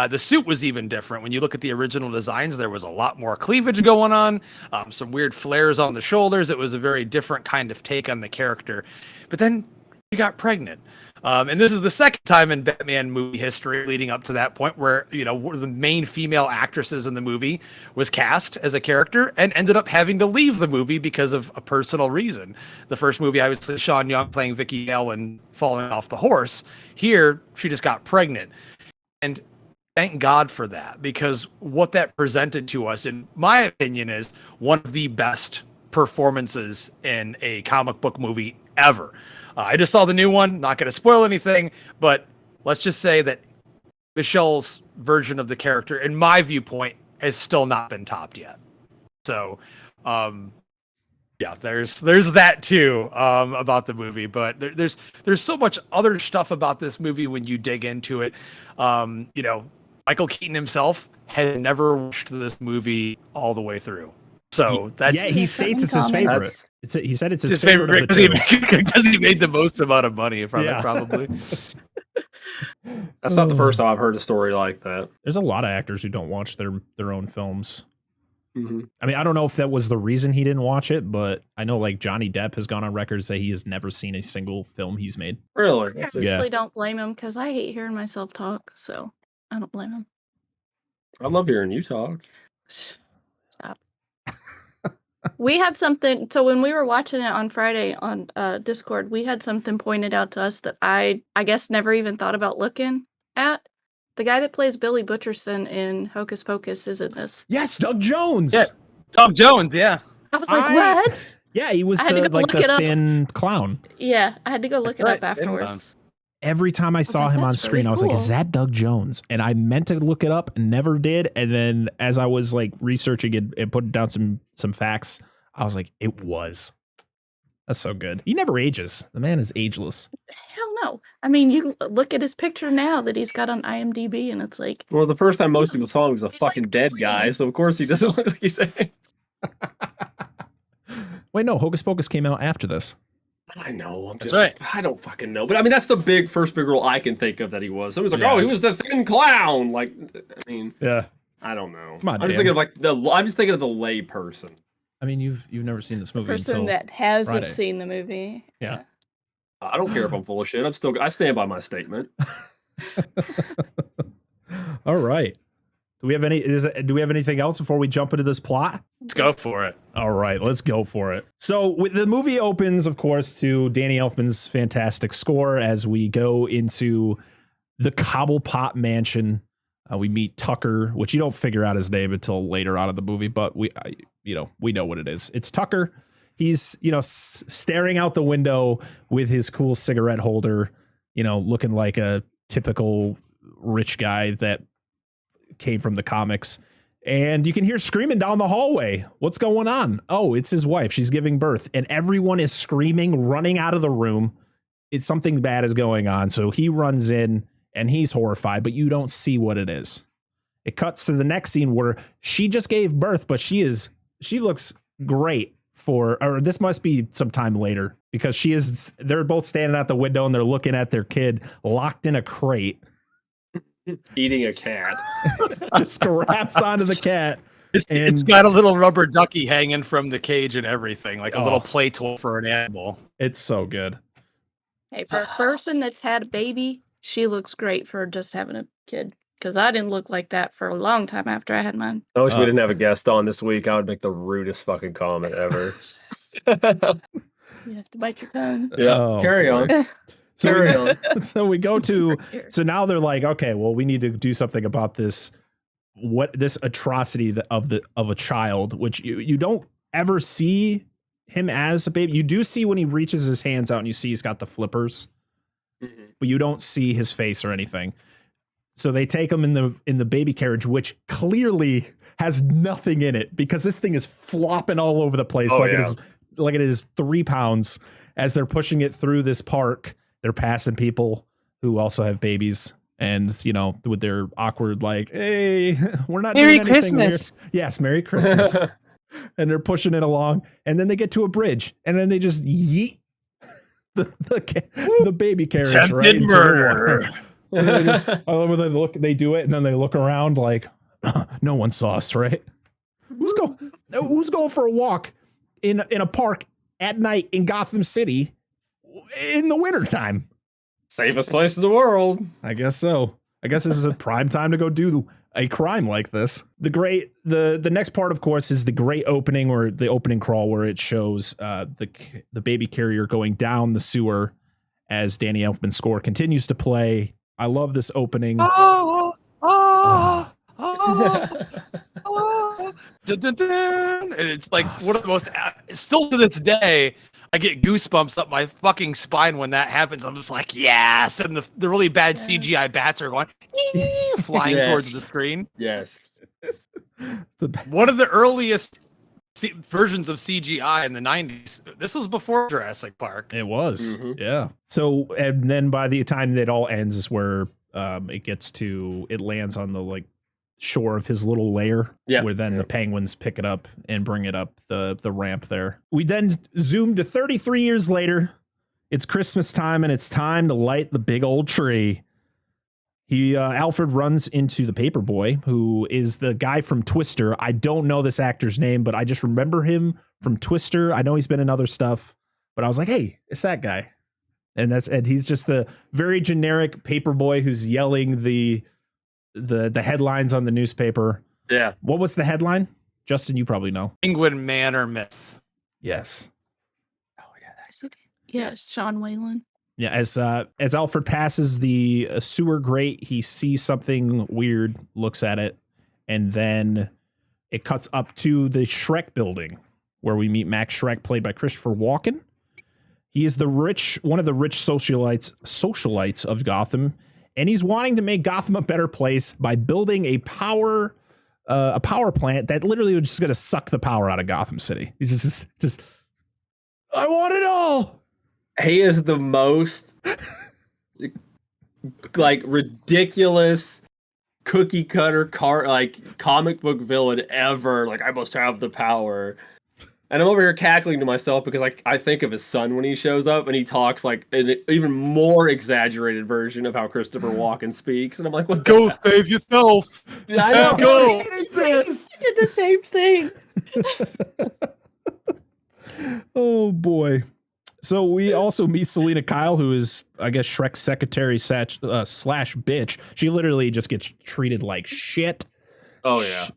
The suit was even different. When you look at the original designs, there was a lot more cleavage going on, some weird flares on the shoulders. It was a very different kind of take on the character. But then she got pregnant. And this is the second time in Batman movie history leading up to that point where, one of the main female actresses in the movie was cast as a character and ended up having to leave the movie because of a personal reason. The first movie, obviously, Sean Young playing Vicky Gale and falling off the horse. Here, she just got pregnant. And thank God for that, because what that presented to us, in my opinion, is one of the best performances in a comic book movie ever. I just saw the new one, not going to spoil anything, but let's just say that it Michelle's version of the character, in my viewpoint, has still not been topped yet. So, yeah, there's that too about the movie, but there's so much other stuff about this movie when you dig into it. You know, Michael Keaton himself has never watched this movie all the way through. So that's he states it's his favorite. He said it's his favorite because he made the most amount of money from it, probably. That's not the first time I've heard a story like that. There's a lot of actors who don't watch their own films. Mm-hmm. I mean, I don't know if that was the reason he didn't watch it, but I know like Johnny Depp has gone on record to say he has never seen a single film he's made. Really? I honestly don't blame him because I hate hearing myself talk, so I don't blame him. I love hearing you talk. Stop. We had something, so when we were watching it on Friday on Discord, we had something pointed out to us that I guess never even thought about looking at. The guy that plays Billy Butcherson in Hocus Pocus is in this. Yes, Doug Jones. Yeah, Doug Jones. Yeah. I was like, what? Yeah, he was the thin clown. Yeah, I had to go look it up afterwards. Every time I saw him on screen, I was like, is that Doug Jones? And I meant to look it up and never did. And then as I was like researching it and putting down some facts, I was like, it was. That's so good. He never ages. The man is ageless. Hell no. I mean, you look at his picture now that he's got on IMDb and it's like... Well, the first time most people saw him, he was a fucking like dead guy. So, of course, he doesn't look like he's saying. Wait, no. Hocus Pocus came out after this. I know. That's right. I don't fucking know. But I mean, that's the first big role I can think of that he was. It was like, oh, he was the thin clown. Like, I mean, yeah. I don't know. Come on, I'm just thinking of I'm just thinking of the lay person. I mean, you've never seen this movie. Person that hasn't Friday. seen the movie. Yeah. I don't care if I'm full of shit. I stand by my statement. All right. Do we have anything else before we jump into this plot? Let's go for it. All right, let's go for it. So the movie opens, of course, to Danny Elfman's fantastic score as we go into the Cobblepot Mansion. We meet Tucker, which you don't figure out his name until later on in the movie, but we know what it is. It's Tucker. He's, staring out the window with his cool cigarette holder, looking like a typical rich guy that came from the comics. And you can hear screaming down the hallway. What's going on? Oh, it's his wife. She's giving birth. And everyone is screaming, running out of the room. It's something bad is going on. So he runs in and he's horrified, but you don't see what it is. It cuts to the next scene where she just gave birth, but she looks great or this must be some time later because they're both standing at the window and they're looking at their kid locked in a crate. Eating a cat. Just grabs onto the cat. It's got a little rubber ducky hanging from the cage and everything, like a little play toy for an animal. It's so good. Hey, for a person that's had a baby, she looks great for just having a kid. Because I didn't look like that for a long time after I had mine. I wish we didn't have a guest on this week. I would make the rudest fucking comment ever. You have to bite your tongue. Yeah, carry on. So we go to, so now they're like, okay, well, we need to do something about this atrocity of a child, which you don't ever see him as a baby. You do see when he reaches his hands out and you see he's got the flippers, but you don't see his face or anything. So they take him in the baby carriage, which clearly has nothing in it because this thing is flopping all over the place it is 3 pounds as they're pushing it through this park. They're passing people who also have babies and, with their awkward, like, hey, we're not doing anything. Merry Christmas. Yes, Merry Christmas. And they're pushing it along. And then they get to a bridge and then they just yeet the baby carriage right into murder. The water. And they do it and then they look around like, no one saw us, right? Who's going for a walk in a park at night in Gotham City in the wintertime? Safest place in the world. I guess so. I guess this is a prime time to go do a crime like this. The next part, of course, is the great opening or the opening crawl where it shows the baby carrier going down the sewer as Danny Elfman's score continues to play. I love this opening. And it's like one of the most, still to this day, I get goosebumps up my fucking spine when that happens. I'm just like, yes. And the really bad CGI bats are going flying towards the screen. Yes. One of the earliest versions of CGI in the 90s. This was before Jurassic Park. It was. Yeah. So, and then by the time that all ends is where it lands on the like shore of his little lair, where then the penguins pick it up and bring it up the ramp there. We then zoom to 33 years later. It's Christmas time and it's time to light the big old tree. Alfred runs into the paperboy, who is the guy from Twister. I don't know this actor's name, but I just remember him from Twister. I know he's been in other stuff, but I was like, hey, it's that guy. And he's just the very generic paperboy who's yelling the headlines on the newspaper. Yeah. What was the headline? Justin, you probably know. Penguin Man or Myth. Yes. Oh yeah, that's it. Yeah, Sean Whalen. Yeah, as Alfred passes the sewer grate, he sees something weird, looks at it, and then it cuts up to the Shrek building, where we meet Max Shrek, played by Christopher Walken. He is one of the rich socialites of Gotham, and he's wanting to make Gotham a better place by building a power plant that literally was just going to suck the power out of Gotham City. He's just, I want it all. He is the most like ridiculous cookie cutter comic book villain ever. Like, I must have the power. And I'm over here cackling to myself because I think of his son when he shows up and he talks like an even more exaggerated version of how Christopher Walken speaks. And I'm like, what? Go save yourself. I know. Go. I did the same thing. Oh boy. So we also meet Selena Kyle, who is, I guess, Shrek's secretary slash bitch. She literally just gets treated like shit. Oh yeah.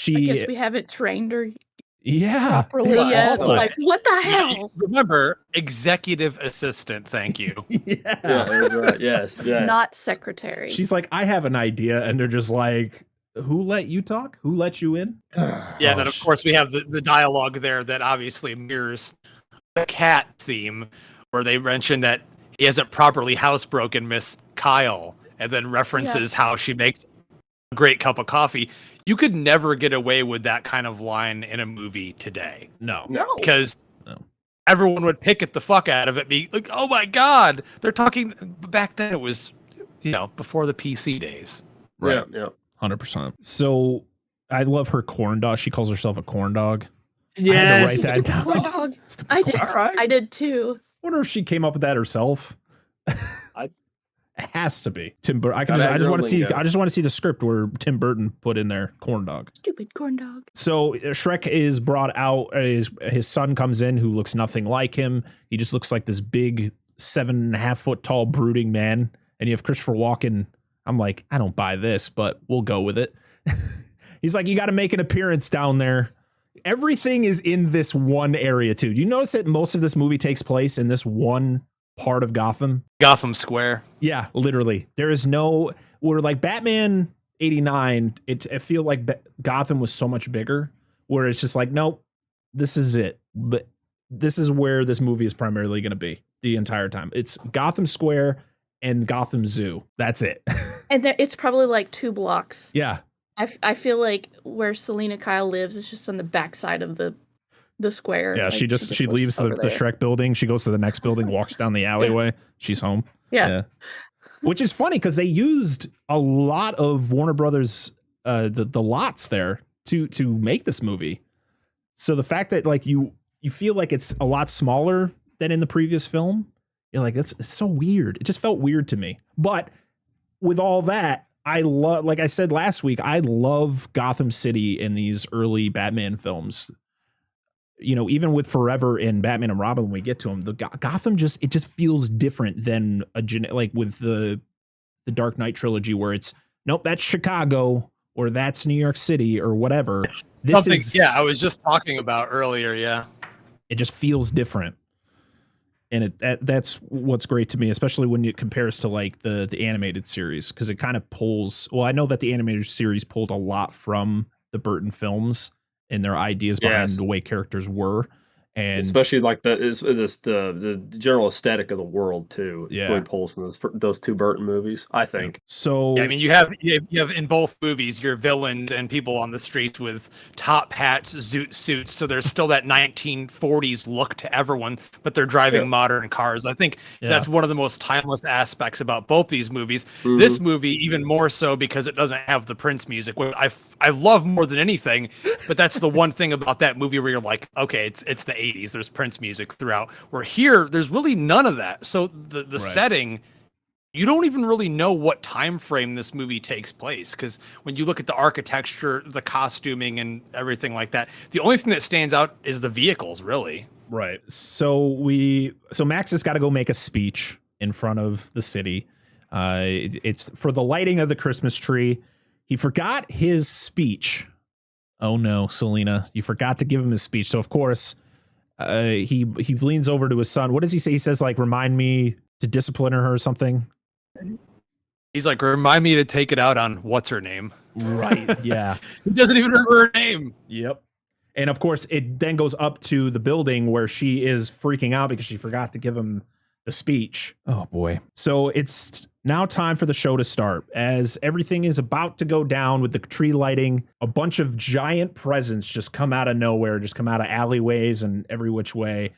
I guess we haven't trained her properly Yeah, yet. awful. Like, what the hell? Remember, executive assistant. Thank you. Yeah. That's right. Yes. Not secretary. She's like, I have an idea, and they're just like, who let you talk? Who let you in? Yeah, then of course we have the dialogue there that obviously mirrors the cat theme, where they mention that he hasn't properly housebroken Miss Kyle, and then references how she makes a great cup of coffee. You could never get away with that kind of line in a movie today. No. Because everyone would pick it the fuck out of it, be like, oh my god, they're talking. Back then it was, before the PC days. Right. Yeah. 100%. So I love her corn dog. She calls herself a corn dog. Yeah, I had to write that Stupid down. corn dog. I did. Alright. I did too. I wonder if she came up with that herself. It has to be Tim Burton. I just want to see. I just want to see the script where Tim Burton put in there corn dog. Stupid corn dog. So Shrek is brought out. His son comes in, who looks nothing like him. He just looks like this big 7.5 foot tall brooding man. And you have Christopher Walken. I'm like, I don't buy this, but we'll go with it. He's like, you got to make an appearance down there. Everything is in this one area too. Do you notice that most of this movie takes place in this one part of Gotham? Gotham Square. Yeah, literally. There is no. We're like Batman 89. I feel like Gotham was so much bigger, where it's just like, nope, this is it. But this is where this movie is primarily going to be the entire time. It's Gotham Square and Gotham Zoo. That's it. And it's probably like 2 blocks. Yeah. I feel like where Selena Kyle lives is just on the backside of the square. Yeah, like, she leaves the Shrek building. She goes to the next building, walks down the alleyway. She's home. Yeah. Which is funny because they used a lot of Warner Brothers the lots there to make this movie. So the fact that like you feel like it's a lot smaller than in the previous film, you're like, it's so weird. It just felt weird to me. But with all that, I love, like I said last week, I love Gotham City in these early Batman films. Even with Forever and Batman and Robin, when we get to them, the Gotham just feels different than like with the Dark Knight trilogy, where it's nope, that's Chicago or that's New York City or whatever. I was just talking about earlier. Yeah, it just feels different, and that's what's great to me, especially when it compares to like the animated series, because it kind of pulls. Well, I know that the animated series pulled a lot from the Burton films and their ideas behind the way characters were. And especially like the general aesthetic of the world too. Yeah. Really pulls from those two Burton movies, I think. so Yeah, I mean, you have in both movies your villains and people on the streets with top hats, zoot suits. So there's still that 1940s look to everyone, but they're driving modern cars. I think that's one of the most timeless aspects about both these movies. Mhm. This movie, even more so because it doesn't have the Prince music, which I love more than anything. But that's the one thing about that movie where you're like, okay, it's the 80s. There's Prince music throughout. Where here, there's really none of that. So the setting, you don't even really know what time frame this movie takes place, because when you look at the architecture, the costuming, and everything like that, the only thing that stands out is the vehicles, really. Right. So Max has got to go make a speech in front of the city. It's for the lighting of the Christmas tree. He forgot his speech. Oh no, Selena, you forgot to give him his speech. So of course, he leans over to his son. What does he say? He says like, "Remind me to discipline her" or something. He's like, "Remind me to take it out on what's her name." Right. Yeah. He doesn't even remember her name. Yep. And of course, it then goes up to the building where she is freaking out because she forgot to give him the speech. Oh boy. So it's now time for the show to start. As everything is about to go down with the tree lighting, a bunch of giant presents just come out of nowhere, just come out of alleyways and every which way.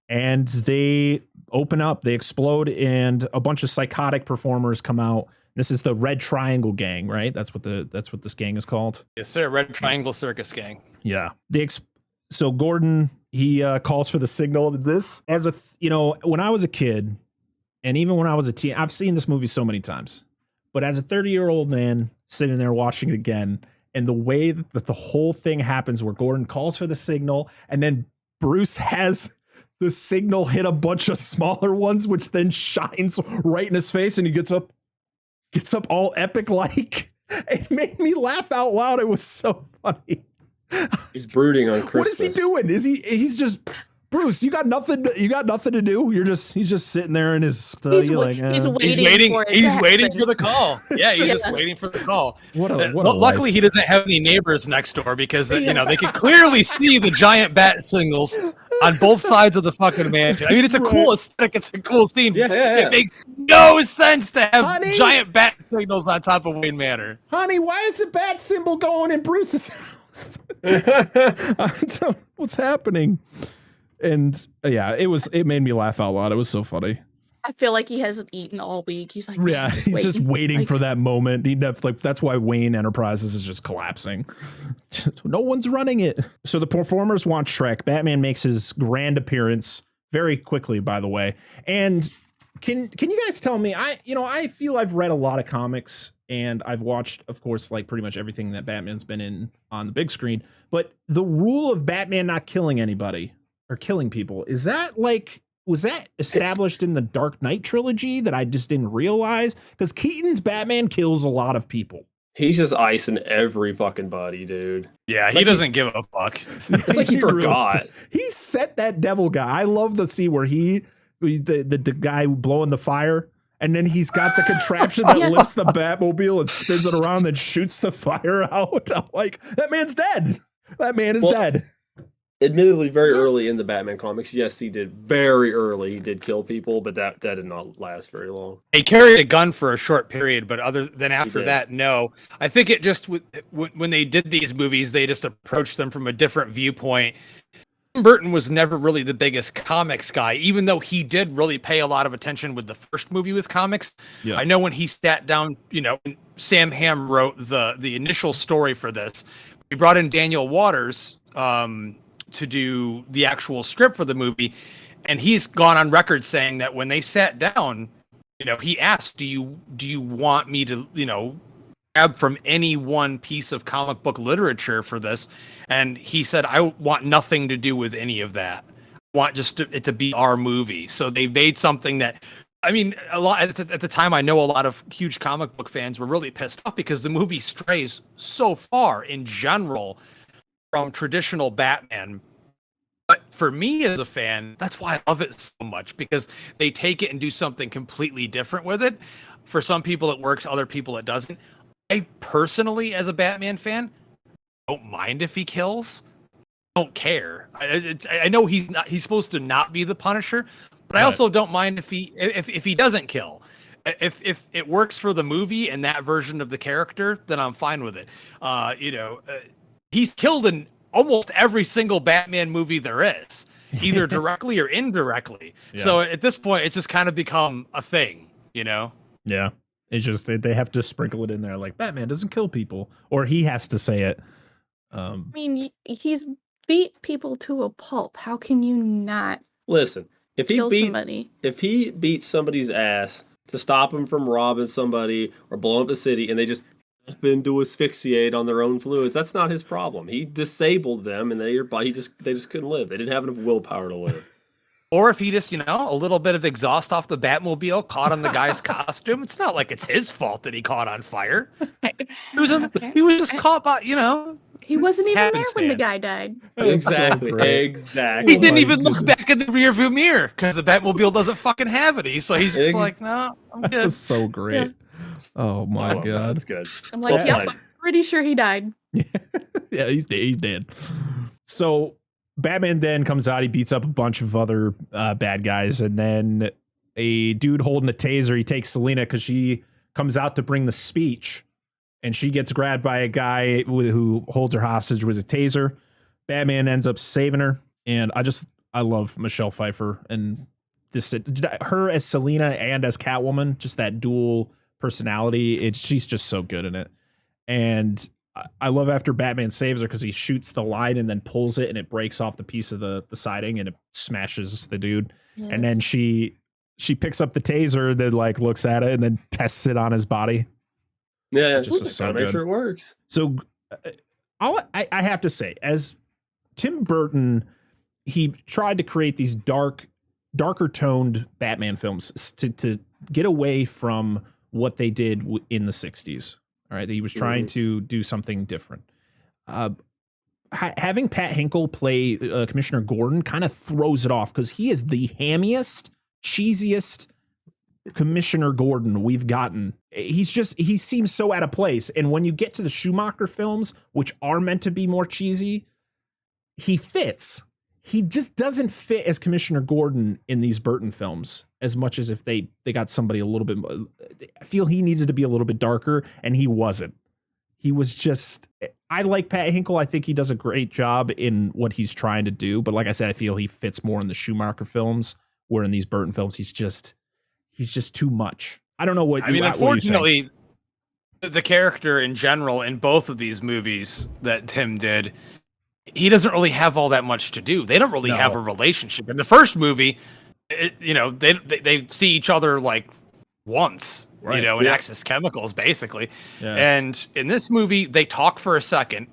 And they open up, they explode, and a bunch of psychotic performers come out. This is the Red Triangle Gang, right? That's what this gang is called. Yes, sir. Red Triangle Circus Gang. Yeah. So Gordon, he calls for the signal. This, when I was a kid, and even when I was a teen, I've seen this movie so many times. But as a 30-year-old man sitting there watching it again, and the way that the whole thing happens, where Gordon calls for the signal, and then Bruce has the signal hit a bunch of smaller ones, which then shines right in his face, and he gets up all epic like. It made me laugh out loud. It was so funny. He's brooding on Christmas. What is he doing? He's just, Bruce, you got nothing to do. He's just sitting there in his study. He's waiting for the call. Yeah, he's just waiting for the call. life. Luckily, he doesn't have any neighbors next door, because they can clearly see the giant bat signals on both sides of the fucking mansion. I mean, it's a cool aesthetic. It's a cool scene. Yeah. It makes no sense to have giant bat signals on top of Wayne Manor. Honey, why is the bat symbol going in Bruce's house? What's happening? And it made me laugh out loud. It was so funny. I feel like he hasn't eaten all week. He's like, he's just waiting for that moment. That's why Wayne Enterprises is just collapsing. No one's running it. So the performers want Shrek. Batman makes his grand appearance very quickly, by the way. And can you guys tell me? I feel I've read a lot of comics, and I've watched, of course, like pretty much everything that Batman's been in on the big screen. But the rule of Batman not killing anybody or killing people, was that established in the Dark Knight trilogy that I just didn't realize? Because Keaton's Batman kills a lot of people. He's just icing every fucking body, dude. Yeah, he doesn't give a fuck. It's like he forgot. He set that devil guy. I love the scene where the guy blowing the fire, and then he's got the contraption that lifts the Batmobile and spins it around and shoots the fire out. I'm like, that man's dead. That man is dead. Admittedly, very early in the Batman comics, yes, he did. Very early, he did kill people, but that did not last very long. He carried a gun for a short period, but other than after that, no. I think it just, when they did these movies, they just approached them from a different viewpoint. Tim Burton was never really the biggest comics guy, even though he did really pay a lot of attention with the first movie with comics. Yeah. I know when he sat down, Sam Hamm wrote the initial story for this. We brought in Daniel Waters to do the actual script for the movie, and he's gone on record saying that when they sat down, he asked, do you want me to grab from any one piece of comic book literature for this? And he said, I want nothing to do with any of that. I want just it to be our movie. So they made something that, I mean, a lot at the time, I know a lot of huge comic book fans were really pissed off because the movie strays so far in general from traditional Batman. But for me as a fan, that's why I love it so much, because they take it and do something completely different with it. For some people it works, other people it doesn't. I personally, as a Batman fan, don't mind if he kills. don't care. I know he's supposed to not be the Punisher, but I also don't mind if he doesn't kill. If it works for the movie and that version of the character, then I'm fine with it. He's killed in almost every single Batman movie there is, either directly or indirectly. Yeah. So at this point, it's just kind of become a thing, Yeah. It's just they have to sprinkle it in there, like Batman doesn't kill people, or he has to say it. I mean, he's beat people to a pulp. How can you not listen? If he beats somebody's ass to stop him from robbing somebody or blowing up the city, and they just happen to asphyxiate on their own fluids, that's not his problem. He disabled them, and they just couldn't live. They didn't have enough willpower to live. Or if he just, a little bit of exhaust off the Batmobile caught on the guy's costume, it's not like it's his fault that he caught on fire. He was just caught by, He wasn't even there when the guy died. Exactly. Exactly. He didn't even look back in the rearview mirror because the Batmobile doesn't fucking have it. So he's just like, no, I'm good. That's so great. Yeah. Oh my God. That's good. I'm like, I'm pretty sure he died. Yeah, he's dead. So Batman then comes out, he beats up a bunch of other bad guys, and then a dude holding a taser, he takes Selena because she comes out to bring the speech, and she gets grabbed by a guy who holds her hostage with a taser. Batman ends up saving her, and I love Michelle Pfeiffer, and her as Selena and as Catwoman, just that dual personality. She's just so good in it. And I love after Batman saves her because he shoots the line and then pulls it and it breaks off the piece of the siding and it smashes the dude. Yes. And then she picks up the taser, then like looks at it and then tests it on his body. Yeah, just so make sure it works. So I have to say, as Tim Burton, he tried to create these darker toned Batman films to get away from what they did in the 60s. All right, he was trying to do something different. Having Pat Hinkle play Commissioner Gordon kind of throws it off because he is the hammiest, cheesiest Commissioner Gordon we've gotten. He seems so out of place. And when you get to the Schumacher films, which are meant to be more cheesy, he fits. He just doesn't fit as Commissioner Gordon in these Burton films as much as if they got somebody a little bit. I feel he needed to be a little bit darker, and he wasn't. He was just. I like Pat Hinkle. I think he does a great job in what he's trying to do. But like I said, I feel he fits more in the Schumacher films, where in these Burton films he's just too much. I don't know what. I mean, unfortunately, the character in general in both of these movies that Tim did, he doesn't really have all that much to do. They don't really have a relationship. In the first movie, they see each other like once, right, in Axis Chemicals, basically. Yeah. And in this movie, they talk for a second.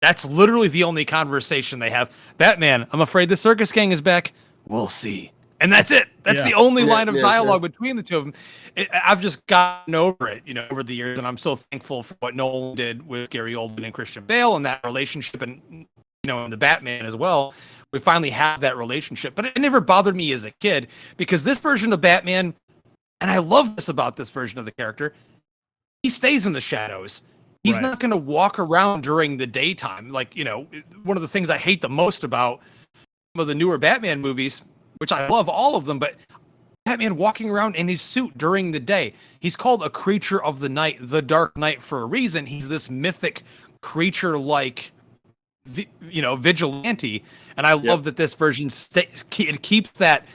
That's literally the only conversation they have. Batman, I'm afraid the Circus Gang is back. We'll see. And that's it. That's the only line of dialogue between the two of them. I've just gotten over it, over the years, and I'm so thankful for what Nolan did with Gary Oldman and Christian Bale and that relationship, and and the Batman as well. We finally have that relationship, but it never bothered me as a kid because this version of Batman, and I love this about this version of the character, he stays in the shadows. He's not going to walk around during the daytime. Like, one of the things I hate the most about some of the newer Batman movies, which I love all of them, but Batman walking around in his suit during the day. He's called a creature of the night, the Dark Knight, for a reason. He's this mythic creature-like, vigilante. And I love that this version it keeps that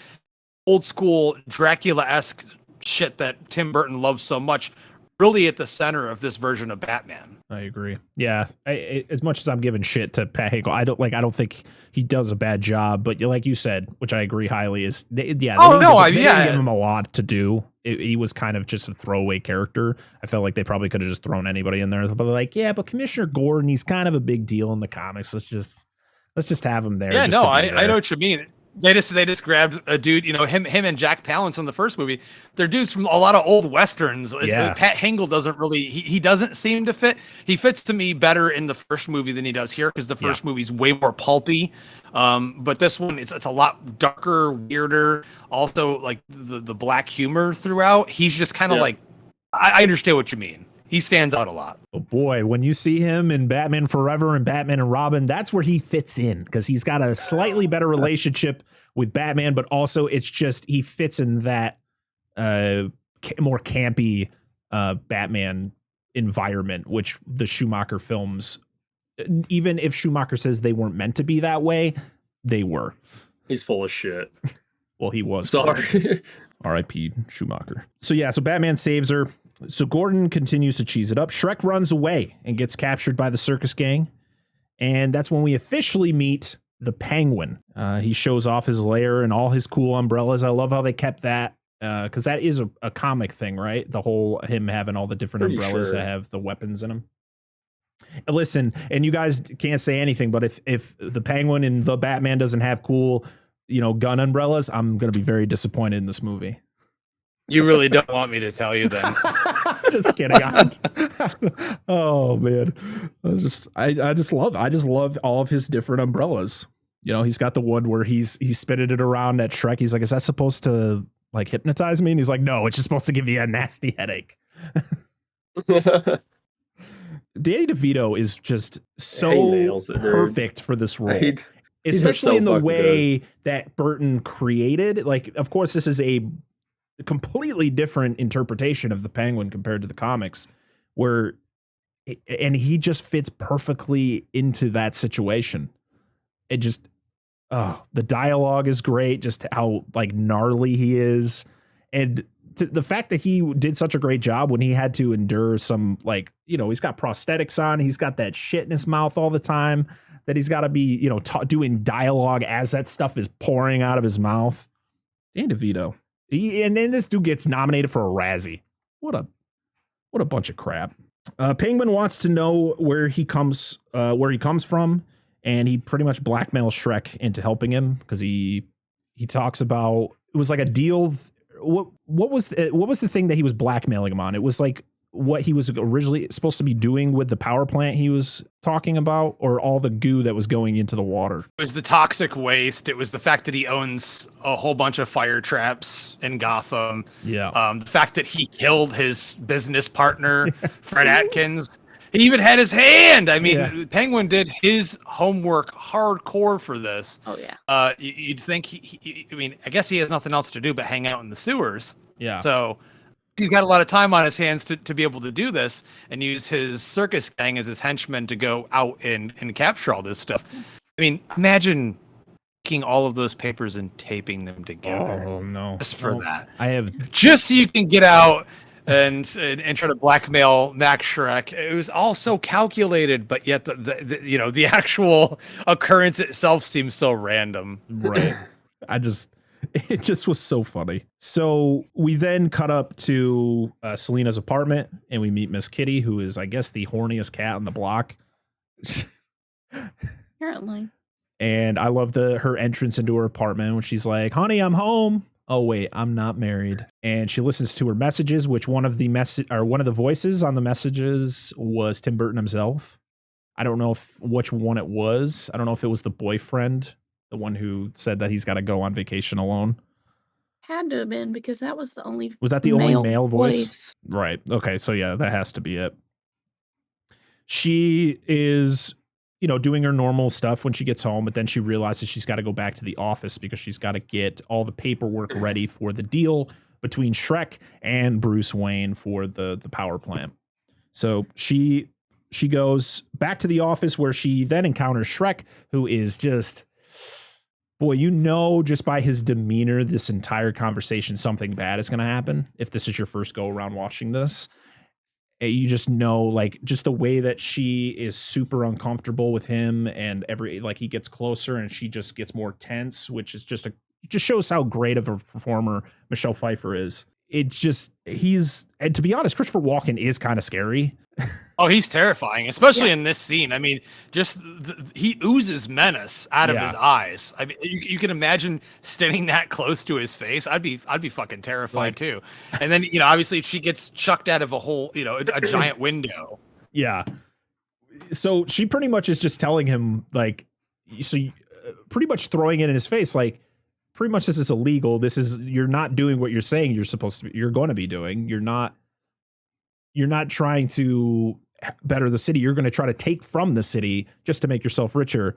old school Dracula-esque shit that Tim Burton loves so much really at the center of this version of Batman. I agree. Yeah, as much as I'm giving shit to Pat Hinkle, I don't think he does a bad job. But like you said, which I agree highly, is they didn't give him a lot to do. He was kind of just a throwaway character. I felt like they probably could have just thrown anybody in there. But they're like, but Commissioner Gordon, he's kind of a big deal in the comics. Let's just have him there. Yeah, no, I know what you mean. They just grabbed a dude, him and Jack Palance in the first movie. They're dudes from a lot of old westerns. Yeah. Pat Hinkle doesn't really, he doesn't seem to fit. He fits to me better in the first movie than he does here because the first movie's way more pulpy. But this one, it's a lot darker, weirder. Also, like the black humor throughout. He's just kind of like, I understand what you mean. he stands out a lot. Oh boy, when you see him in Batman Forever and Batman and Robin, that's where he fits in because he's got a slightly better relationship with Batman, but also it's just he fits in that more campy Batman environment, which the Schumacher films, even if Schumacher says they weren't meant to be that way, they were. He's full of shit. Well, he was. Sorry. R.I.P. Schumacher. So yeah, so Batman saves her. So Gordon continues to cheese it up. Shrek runs away and gets captured by the circus gang. And that's when we officially meet the Penguin. He shows off his lair and all his cool umbrellas. I love how they kept that because that is a comic thing, right? The whole him having all the different Pretty umbrellas sure. that have the weapons in them. Listen, and you guys can't say anything, but if the Penguin and the Batman doesn't have cool, gun umbrellas, I'm going to be very disappointed in this movie. You really don't want me to tell you then. Just kidding. Oh man. I just love all of his different umbrellas. He's got the one where he's spinning it around at Shrek. He's like, is that supposed to like hypnotize me? And he's like, no, it's just supposed to give you a nasty headache. Danny DeVito is just so perfect for this role. Especially in the way that Burton created. Like, of course, this is a completely different interpretation of the Penguin compared to the comics, and he just fits perfectly into that situation. It just, the dialogue is great, just how like gnarly he is. And the fact that he did such a great job when he had to endure some, like, he's got prosthetics on, he's got that shit in his mouth all the time that he's got to be, doing dialogue as that stuff is pouring out of his mouth. Dan DeVito. And then this dude gets nominated for a Razzie. What a bunch of crap. Penguin wants to know where he comes from, and he pretty much blackmails Shrek into helping him because he talks about it was like a deal. What was the thing that he was blackmailing him on? It was like what he was originally supposed to be doing with the power plant he was talking about, or all the goo that was going into the water. It was the toxic waste. It was the fact that he owns a whole bunch of fire traps in Gotham. Yeah. The fact that he killed his business partner, Fred Atkins. He even had his hand. I mean, Penguin did his homework hardcore for this. Oh yeah. You'd think I guess he has nothing else to do but hang out in the sewers. Yeah. So he's got a lot of time on his hands to be able to do this and use his circus gang as his henchmen to go out and capture all this stuff. I mean, imagine taking all of those papers and taping them together. Oh no! Just for that, just so you can get out and try to blackmail Max Shrek. It was all so calculated, but yet the actual occurrence itself seems so random. Right. It just was so funny. So we then cut up to Selena's apartment, and we meet Miss Kitty, who is, I guess, the horniest cat on the block. Apparently. And I love her entrance into her apartment when she's like, "Honey, I'm home." Oh wait, I'm not married. And she listens to her messages, which one of the voices on the messages was Tim Burton himself. I don't know which one it was. I don't know if it was the boyfriend. The one who said that he's got to go on vacation alone. Had to have been, because that was the only. Was that the only male voice? Right. Okay. So yeah, that has to be it. She is, doing her normal stuff when she gets home, but then she realizes she's got to go back to the office because she's got to get all the paperwork ready for the deal between Shrek and Bruce Wayne for the power plant. So she goes back to the office where she then encounters Shrek, who is just, boy, just by his demeanor, this entire conversation, something bad is going to happen. If this is your first go around watching this, you just know, like, just the way that she is super uncomfortable with him, and he gets closer and she just gets more tense, which is just shows how great of a performer Michelle Pfeiffer is. And to be honest, Christopher Walken is kind of scary. Oh, he's terrifying, especially in this scene. I mean, just he oozes menace out of his eyes. I mean, you can imagine standing that close to his face. I'd be fucking terrified too. And then obviously she gets chucked out of a whole a giant window. Yeah. So she pretty much is just telling him, like, pretty much throwing it in his face, like, pretty much this is illegal. You're not doing what you're saying you're going to be doing. You're not you're not trying to better the city. You're going to try to take from the city just to make yourself richer.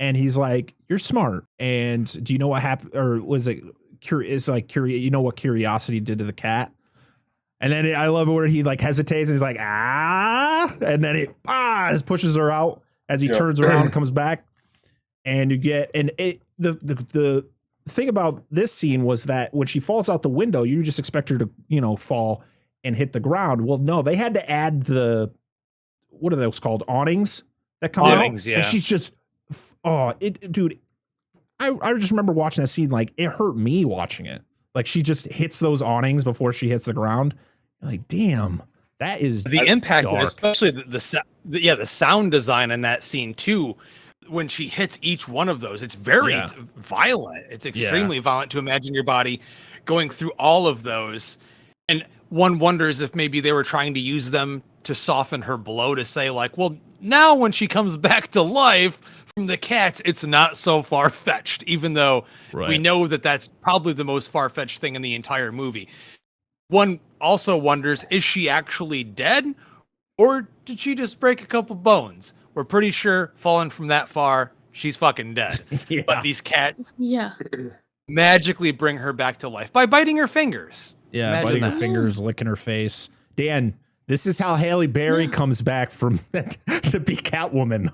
And he's like, you're smart. And do you know what happened? Or was it curious? Like, curious, you know what curiosity did to the cat? And then I love it where he like hesitates and he's like, and then it pushes her out as he turns around and comes back. And you get, and the thing about this scene was that when she falls out the window, you just expect her to, fall and hit the ground. Well, no, they had to add what are those called? Awnings that come out. Yeah. And she's just, dude, I just remember watching that scene. Like, it hurt me watching it. Like, she just hits those awnings before she hits the ground. Like, damn, that is the impact, dark. especially the sound design in that scene too. When she hits each one of those, it's very violent. It's extremely violent to imagine your body going through all of those. And one wonders if maybe they were trying to use them to soften her blow, to say like, well, now when she comes back to life from the cat, it's not so far-fetched, even though we know that that's probably the most far-fetched thing in the entire movie. One also wonders, is she actually dead? Or did she just break a couple bones? We're pretty sure falling from that far, she's fucking dead. But these cats magically bring her back to life by biting her fingers. Yeah, Imagine biting that. her fingers, licking her face. Dan, this is how Halle Berry comes back from to be Catwoman.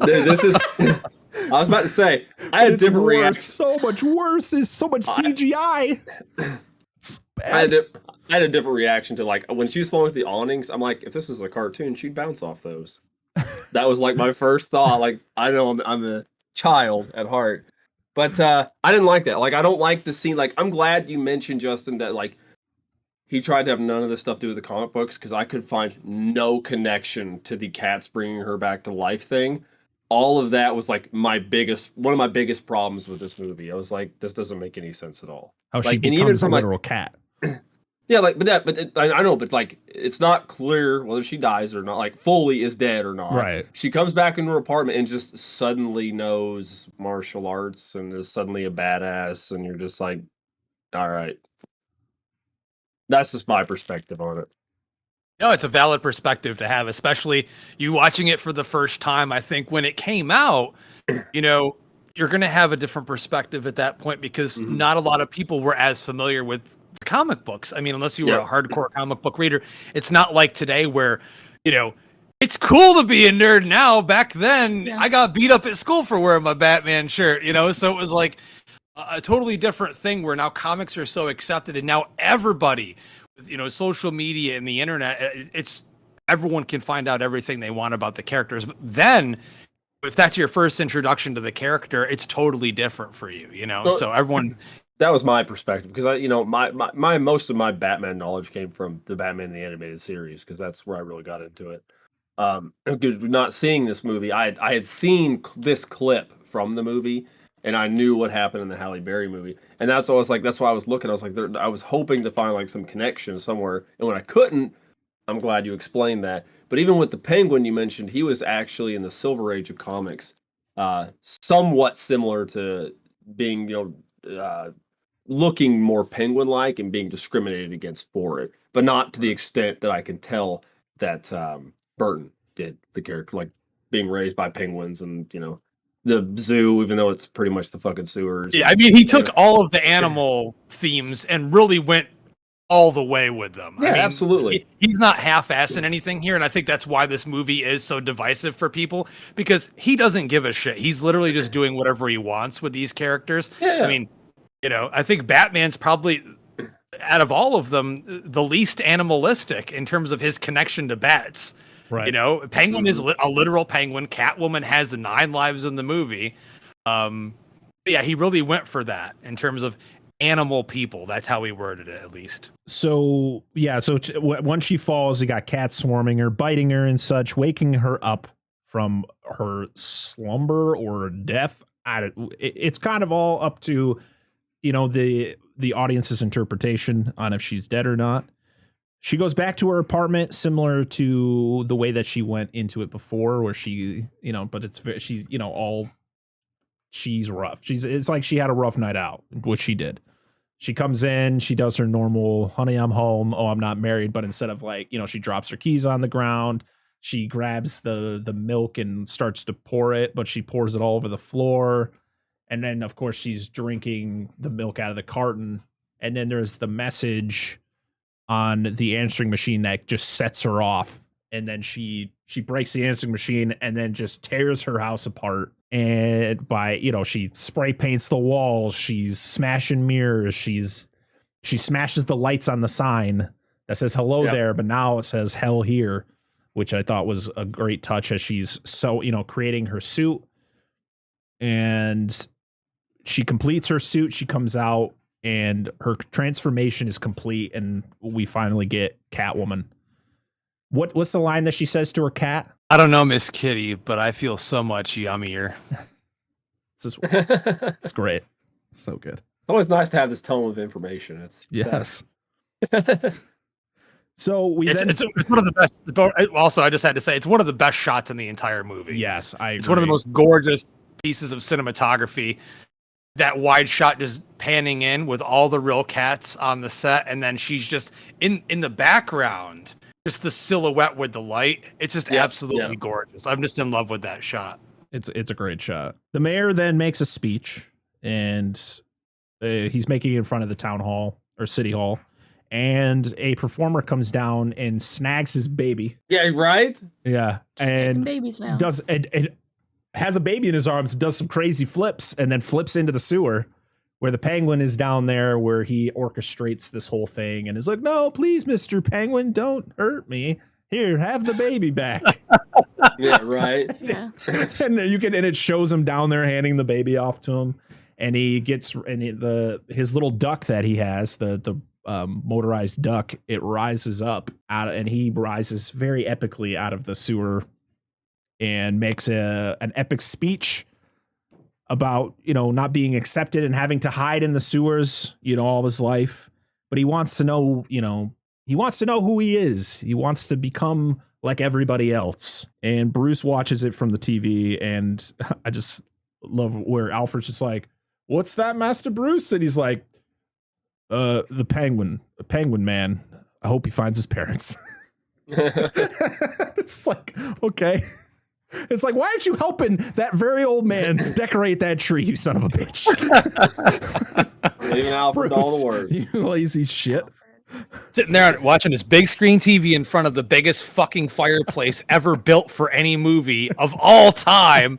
This is. I was about to say, I had a different reaction. So much worse. Is so much CGI. It's bad. I had a different reaction to like when she was falling with the awnings. I'm like, if this is a cartoon, she'd bounce off those. That was like my first thought. Like, I know I'm a child at heart, but I didn't like that. Like, I don't like the scene. Like, I'm glad you mentioned, Justin, that like he tried to have none of this stuff to do with the comic books, because I could find no connection to the cats bringing her back to life thing. All of that was like one of my biggest problems with this movie. I was like, this doesn't make any sense at all. How like, she becomes a literal cat. Yeah, like, I know, but like, it's not clear whether she dies or not. Like, fully is dead or not. Right. She comes back into her apartment and just suddenly knows martial arts and is suddenly a badass, and you're just like, all right. That's just my perspective on it. No, it's a valid perspective to have, especially you watching it for the first time. I think when it came out, you're going to have a different perspective at that point, because not a lot of people were as familiar with comic books. I mean, unless you were a hardcore comic book reader, it's not like today where, it's cool to be a nerd now. Back then, I got beat up at school for wearing my Batman shirt, so it was like a totally different thing where now comics are so accepted, and now everybody, with social media and the internet, everyone can find out everything they want about the characters. But then if that's your first introduction to the character, it's totally different for you, so everyone. That was my perspective, because my most of my Batman knowledge came from the Batman the Animated Series, because that's where I really got into it. Because not seeing this movie, I had seen this clip from the movie, and I knew what happened in the Halle Berry movie, and that's why I was looking. I was like, I was hoping to find like some connection somewhere, and when I couldn't, I'm glad you explained that. But even with the Penguin you mentioned, he was actually in the Silver Age of comics, somewhat similar to being looking more penguin-like and being discriminated against for it, but not to the extent that I can tell that Burton did the character, like being raised by penguins and the zoo, even though it's pretty much the fucking sewers. Yeah, I mean, he took all of the animal themes and really went all the way with them. Yeah, I mean, absolutely. He's not half-assing anything here, and I think that's why this movie is so divisive for people, because he doesn't give a shit. He's literally just doing whatever he wants with these characters. Yeah. I mean, I think Batman's probably, out of all of them, the least animalistic in terms of his connection to bats. Right. Penguin is a literal penguin. Catwoman has 9 lives in the movie. Yeah, he really went for that in terms of animal people. That's how he worded it, at least. So, yeah. So once she falls, you got cats swarming her, biting her and such, waking her up from her slumber or death. It's kind of all up to the audience's interpretation on if she's dead or not. She goes back to her apartment, similar to the way that she went into it before, where she, but she's rough. It's like she had a rough night out, which she did. She comes in, she does her normal, honey, I'm home. Oh, I'm not married. But instead of like, she drops her keys on the ground. She grabs the milk and starts to pour it, but she pours it all over the floor. And then, of course, she's drinking the milk out of the carton. And then there's the message on the answering machine that just sets her off. And then she breaks the answering machine and then just tears her house apart. And she spray paints the walls. She's smashing mirrors. She smashes the lights on the sign that says hello there, but now it says hell here, which I thought was a great touch as she's creating her suit. And she completes her suit. She comes out and her transformation is complete. And we finally get Catwoman. What's the line that she says to her cat? I don't know, Miss Kitty, but I feel so much yummier. It's great. It's so good. Always nice to have this tone of information. Yes. So it's one of the best. Also, I just had to say it's one of the best shots in the entire movie. Yes, I agree. It's one of the most gorgeous pieces of cinematography. That wide shot just panning in with all the real cats on the set, and then she's just in the background, just the silhouette with the light. It's just absolutely gorgeous. I'm just in love with that shot. It's a great shot. The mayor then makes a speech, and he's making it in front of the town hall or city hall, and a performer comes down and snags his baby. Yeah, right. Yeah, Just taking and babies now. does and has a baby in his arms, does some crazy flips, and then flips into the sewer where the Penguin is down there, where he orchestrates this whole thing and is like, "No, please, Mr. Penguin, don't hurt me. Here, have the baby back." Yeah, right. Yeah. And it shows him down there handing the baby off to him, and he gets his little duck that he has, the motorized duck. It rises up and he rises very epically out of the sewer and makes an epic speech about not being accepted and having to hide in the sewers all of his life. But he wants to know who he is. He wants to become like everybody else. And Bruce watches it from the TV, and I just love where Alfred's just like, "What's that, Master Bruce?" And he's like, the penguin man. I hope he finds his parents." It's like, okay. It's like, why aren't you helping that very old man decorate that tree, you son of a bitch? Leaving Alfred all the work. You lazy shit. Sitting there watching this big screen TV in front of the biggest fucking fireplace ever built for any movie of all time,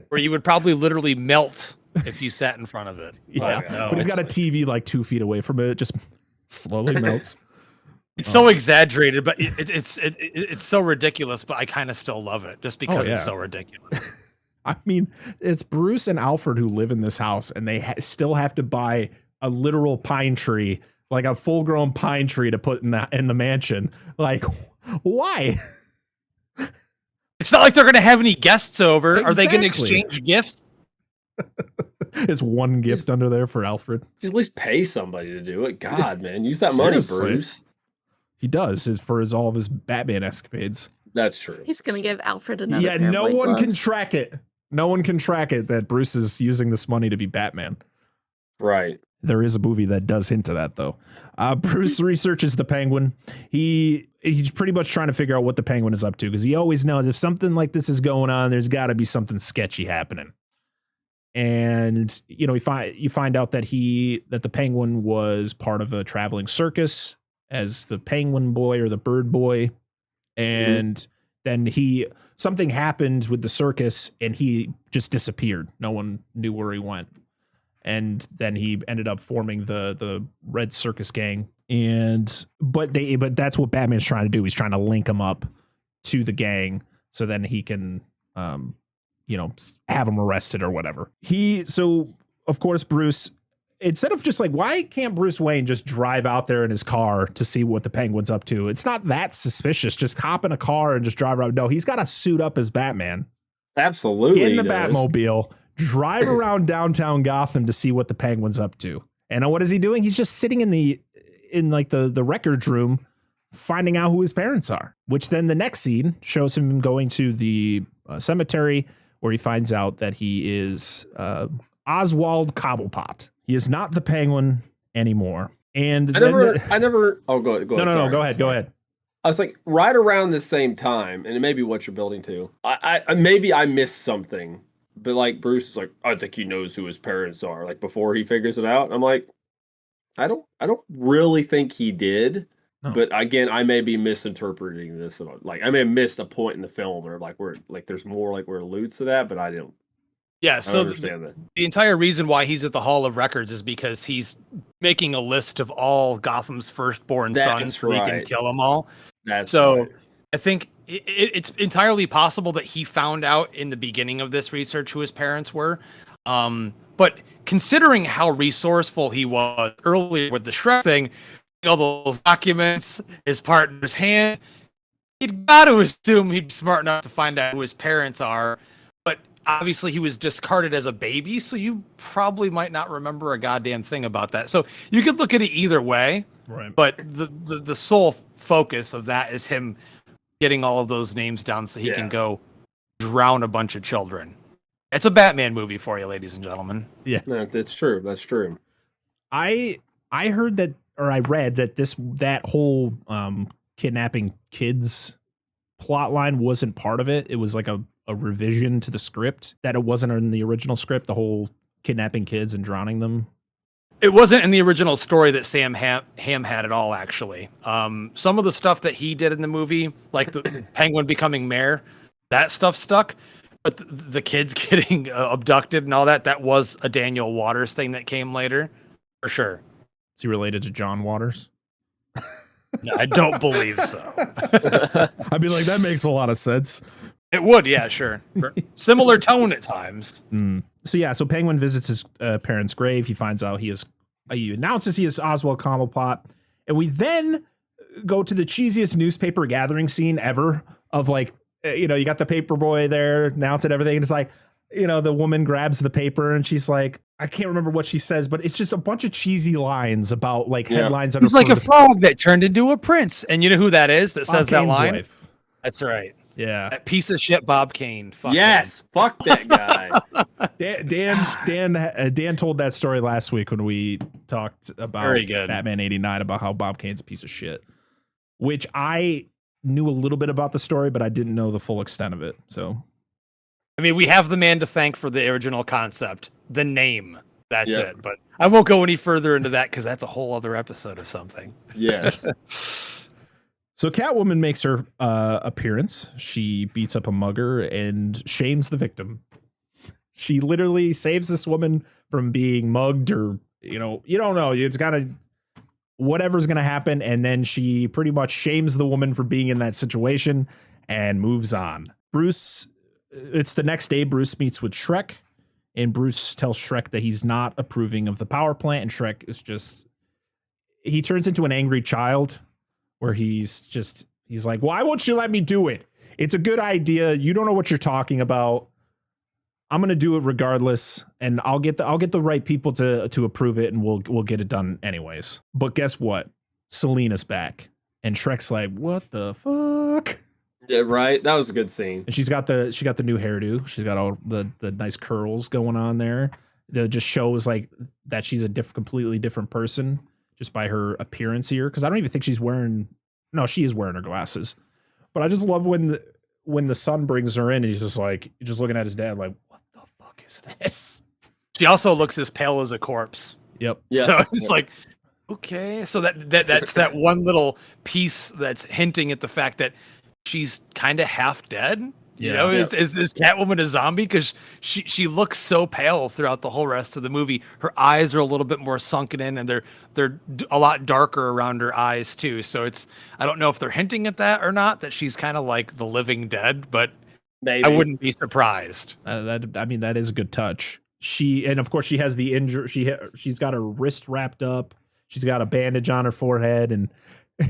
where you would probably literally melt if you sat in front of it. Yeah, but he's got a TV like 2 feet away from it. It just slowly melts. It's so exaggerated, but it's so ridiculous, but I kind of still love it just because it's so ridiculous. I mean, it's Bruce and Alfred who live in this house, and they still have to buy a literal pine tree, like a full-grown pine tree, to put in the mansion. Like, why? It's not like they're going to have any guests over. Exactly. Are they going to exchange gifts? It's one gift under there for Alfred. Just at least pay somebody to do it. God, man, use that money, Bruce. He does for all of his Batman escapades. That's true. He's gonna give Alfred another. Yeah, pair of no white one can gloves. track it. No one can track it that Bruce is using this money to be Batman. Right. There is a movie that does hint to that, though. Bruce researches the Penguin. He's pretty much trying to figure out what the Penguin is up to, because he always knows if something like this is going on, there's got to be something sketchy happening. And you find out that the Penguin was part of a traveling circus as the Penguin Boy or the Bird Boy, and then something happened with the circus, and he just disappeared. No one knew where he went. And then he ended up forming the Red Circus Gang. But that's what Batman's trying to do. He's trying to link him up to the gang so then he can, have him arrested or whatever. So of course, Bruce, instead of just like, why can't Bruce Wayne just drive out there in his car to see what the Penguin's up to? It's not that suspicious. Just hop in a car and just drive around. No, he's got to suit up as Batman. Absolutely. Get in the Batmobile. Drive around downtown Gotham to see what the Penguin's up to. And what is he doing? He's just sitting in the records room finding out who his parents are, which then the next scene shows him going to the cemetery, where he finds out that he is Oswald Cobblepot. He is not the Penguin, anymore. And I never. Oh, go ahead. No. Go ahead. I was like, right around the same time, and it may be what you're building to. Maybe I missed something, but like Bruce is like, I think he knows who his parents are. Like before he figures it out, I'm like, I don't really think he did. No. But again, I may be misinterpreting this. Like I may have missed a point in the film, or like where like there's more like where it alludes to that, but I don't. Yeah, so the entire reason why he's at the Hall of Records is because he's making a list of all Gotham's firstborn sons so he can kill them all. That's so right. I think it's entirely possible that he found out in the beginning of this research who his parents were. But considering how resourceful he was earlier with the Shrek thing, all those documents, his partner's hand, you'd got to assume he'd be smart enough to find out who his parents are. Obviously, he was discarded as a baby, so you probably might not remember a goddamn thing about that. So you could look at it either way, right? But the sole focus of that is him getting all of those names down so he can go drown a bunch of children. It's a Batman movie for you, ladies and gentlemen. Yeah, no, that's true. That's true. I heard that, or I read that that whole kidnapping kids plot line wasn't part of it. It was like a revision to the script, that it wasn't in the original script, the whole kidnapping kids and drowning them. It wasn't in the original story that Sam Hamm had at all, actually. Some of the stuff that he did in the movie, like the Penguin becoming mayor, that stuff stuck. But the kids getting abducted and all that was a Daniel Waters thing that came later, for sure. Is he related to John Waters? No, I don't believe so. I'd be like, that makes a lot of sense. It would, yeah, sure. Similar tone at times. So Penguin visits his parents' grave. He finds out he announces he is Oswald Cobblepot. And we then go to the cheesiest newspaper gathering scene ever of like, you got the paper boy there announcing everything. And it's like, the woman grabs the paper and she's like, I can't remember what she says, but it's just a bunch of cheesy lines about like headlines. He's like a frog that turned into a prince. And you know who that is that says that line? Wife. That's right. Yeah. That piece of shit Bob Kane. Fuck that guy. Dan told that story last week when we talked about Batman 89, about how Bob Kane's a piece of shit, which I knew a little bit about the story, but I didn't know the full extent of it. So, I mean, we have the man to thank for the original concept, the name. That's it. But I won't go any further into that because that's a whole other episode of something. Yes. So Catwoman makes her appearance. She beats up a mugger and shames the victim. She literally saves this woman from being mugged, or you don't know. It's gotta, whatever's gonna happen, and then she pretty much shames the woman for being in that situation and moves on. Bruce, it's the next day. Bruce meets with Shrek, and Bruce tells Shrek that he's not approving of the power plant, and Shrek is he turns into an angry child. Where he's like, why won't you let me do it? It's a good idea. You don't know what you're talking about. I'm going to do it regardless. And I'll get the right people to approve it. And we'll get it done anyways. But guess what? Selena's back. And Shrek's like, what the fuck? Yeah, right. That was a good scene. And she got the new hairdo. She's got all the nice curls going on there. That just shows like that she's a completely different person. Just by her appearance here, because I don't even think she's wearing. No, she is wearing her glasses. But I just love when the son brings her in, and he's just looking at his dad like, "What the fuck is this?" She also looks as pale as a corpse. Yep. So it's like, okay, so that's that one little piece that's hinting at the fact that she's kind of half dead. Is Catwoman a zombie? Because she looks so pale throughout the whole rest of the movie. Her eyes are a little bit more sunken in, and they're a lot darker around her eyes too. So I don't know if they're hinting at that or not, that she's kind of like the living dead, but maybe. I wouldn't be surprised. That is a good touch. And of course she has the injury. She's got her wrist wrapped up. She's got a bandage on her forehead, and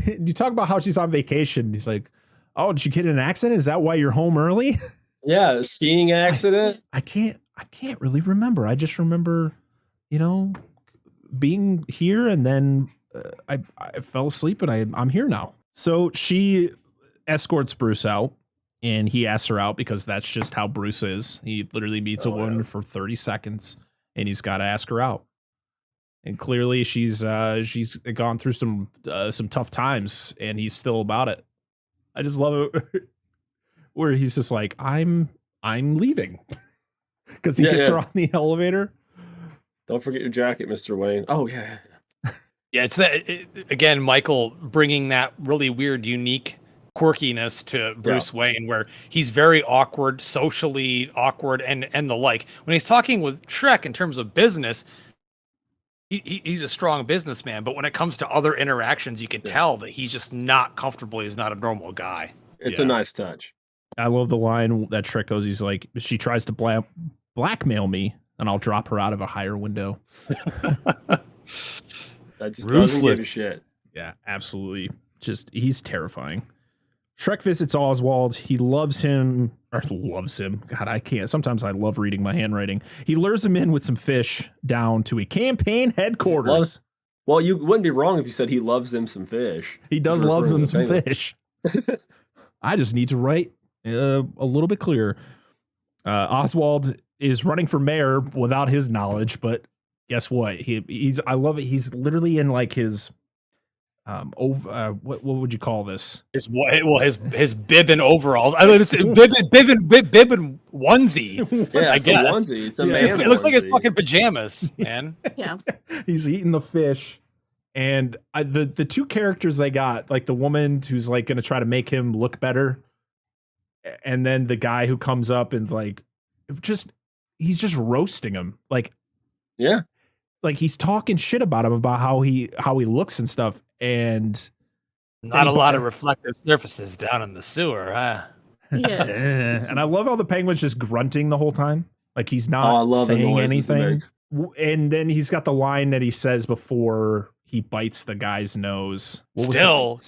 you talk about how she's on vacation. He's like, oh, did you get in an accident? Is that why you're home early? Yeah, a skiing accident. I can't really remember. I just remember, being here, and then I fell asleep, and I'm here now. So she escorts Bruce out, and he asks her out because that's just how Bruce is. He literally meets a woman for 30 seconds, and he's got to ask her out. and clearly she's gone through some tough times, and he's still about it. I just love it where he's just like, I'm leaving because he gets her on the elevator. Don't forget your jacket, Mr. Wayne. Oh yeah. Yeah, it's again, Michael bringing that really weird, unique quirkiness to Bruce Wayne, where he's very awkward, socially awkward, and the like. When he's talking with Shrek in terms of business, he's a strong businessman, but when it comes to other interactions, you can tell that he's just not comfortable. He's not a normal guy. It's a nice touch. I love the line that Shrek goes, he's like, she tries to blackmail me, and I'll drop her out of a higher window. That just doesn't give a shit. Yeah, absolutely. Just, he's terrifying. Shrek visits Oswald. He loves him. God, I can't. Sometimes I love reading my handwriting. He lures him in with some fish down to a campaign headquarters. Well, you wouldn't be wrong if you said he loves them some fish. He does love them some fish. I just need to write a little bit clearer. Oswald is running for mayor without his knowledge, but guess what? He's I love it. He's literally in like his what would you call this? His bib and overalls. I mean, it's bib and onesie. Yeah, I guess. onesie. It's a man. It looks like his fucking pajamas, man. Yeah. He's eating the fish, and the two characters they got, like the woman who's like going to try to make him look better, and then the guy who comes up and like he's just roasting him, like he's talking shit about him, about how he looks and stuff. And not a lot of reflective surfaces down in the sewer, huh? Yes. And I love how the penguin's just grunting the whole time. Like he's not saying anything. And then he's got the line that he says before he bites the guy's nose. Still,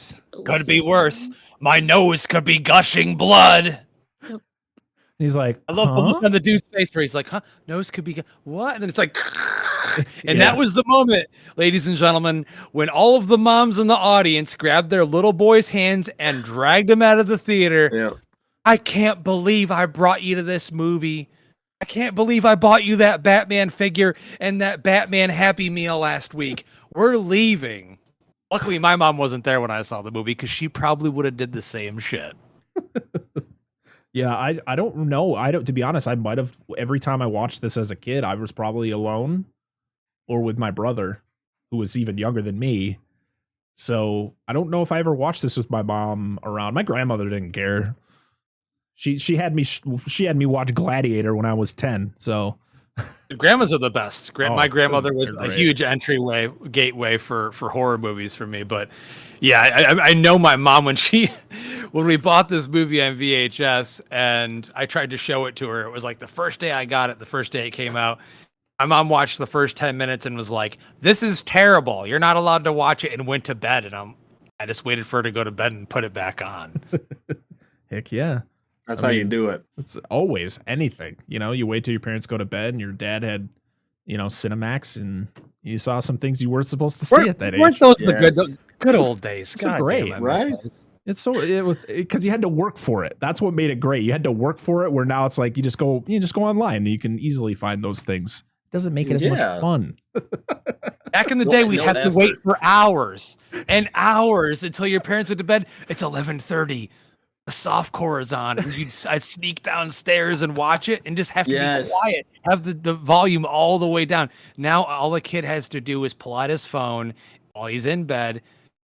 could be worse. My nose could be gushing blood. And he's like, I love the look on the dude's face where he's like, huh? Nose could be what? And then it's like, and that was the moment, ladies and gentlemen, when all of the moms in the audience grabbed their little boy's hands and dragged him out of the theater. Yeah. I can't believe I brought you to this movie. I can't believe I bought you that Batman figure and that Batman Happy Meal last week. We're leaving. Luckily, my mom wasn't there when I saw the movie because she probably would have did the same shit. Yeah, I don't know. To be honest, I might have, every time I watched this as a kid, I was probably alone or with my brother, who was even younger than me. So I don't know if I ever watched this with my mom around. My grandmother didn't care. She had me watch Gladiator when I was 10. So Grandmas are the best. My grandmother was a huge gateway for horror movies for me. But yeah, I know my mom when we bought this movie on VHS and I tried to show it to her. It was like the first day I got it, the first day it came out. My mom watched the first 10 minutes and was like, "This is terrible. You're not allowed to watch it," and went to bed. And I just waited for her to go to bed and put it back on. Heck yeah. That's how you do it. It's always anything. You wait till your parents go to bed and your dad had, Cinemax, and you saw some things you weren't supposed to see at that age. Weren't those the good old days? It's great, right? It was because you had to work for it. That's what made it great. You had to work for it, where now it's like you just go online and you can easily find those things. It doesn't make it as much fun. Back in the day, we'd have to wait for hours and hours until your parents went to bed. It's 11:30. The softcore is on, and I'd sneak downstairs and watch it and just have to be quiet, have the volume all the way down. Now all the kid has to do is pull out his phone while he's in bed.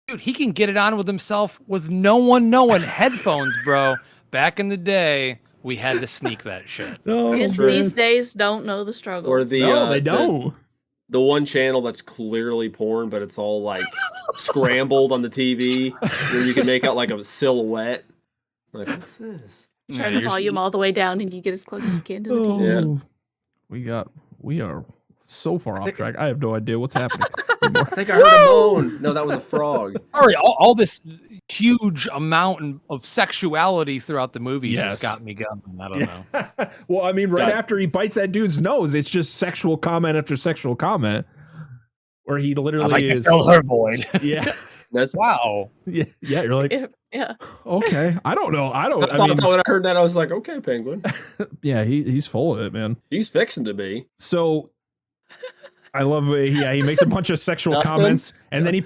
Dude, he can get it on with himself with no one knowing. Headphones, bro. Back in the day, we had to sneak that shit. Kids these days don't know the struggle. Or they don't. The one channel that's clearly porn, but it's all like scrambled on the TV, where you can make out like a silhouette. Like, what's this? Turn the volume all the way down and you get as close as you can to the TV. Yeah. We are so far off track. I have no idea what's happening anymore. I think I heard a moan. No, that was a frog. Sorry, all this huge amount of sexuality throughout the movie just got me going. I don't know. Well, I mean, after he bites that dude's nose, it's just sexual comment after sexual comment, where he literally is. Fill her void. Yeah. That's wow. Yeah, you're like, yeah. Okay, I don't know. I mean, when I heard that, I was like, okay, Penguin. Yeah, he's full of it, man. He's fixing to be. So, I love. Yeah, he makes a bunch of sexual Nothing? comments, and then he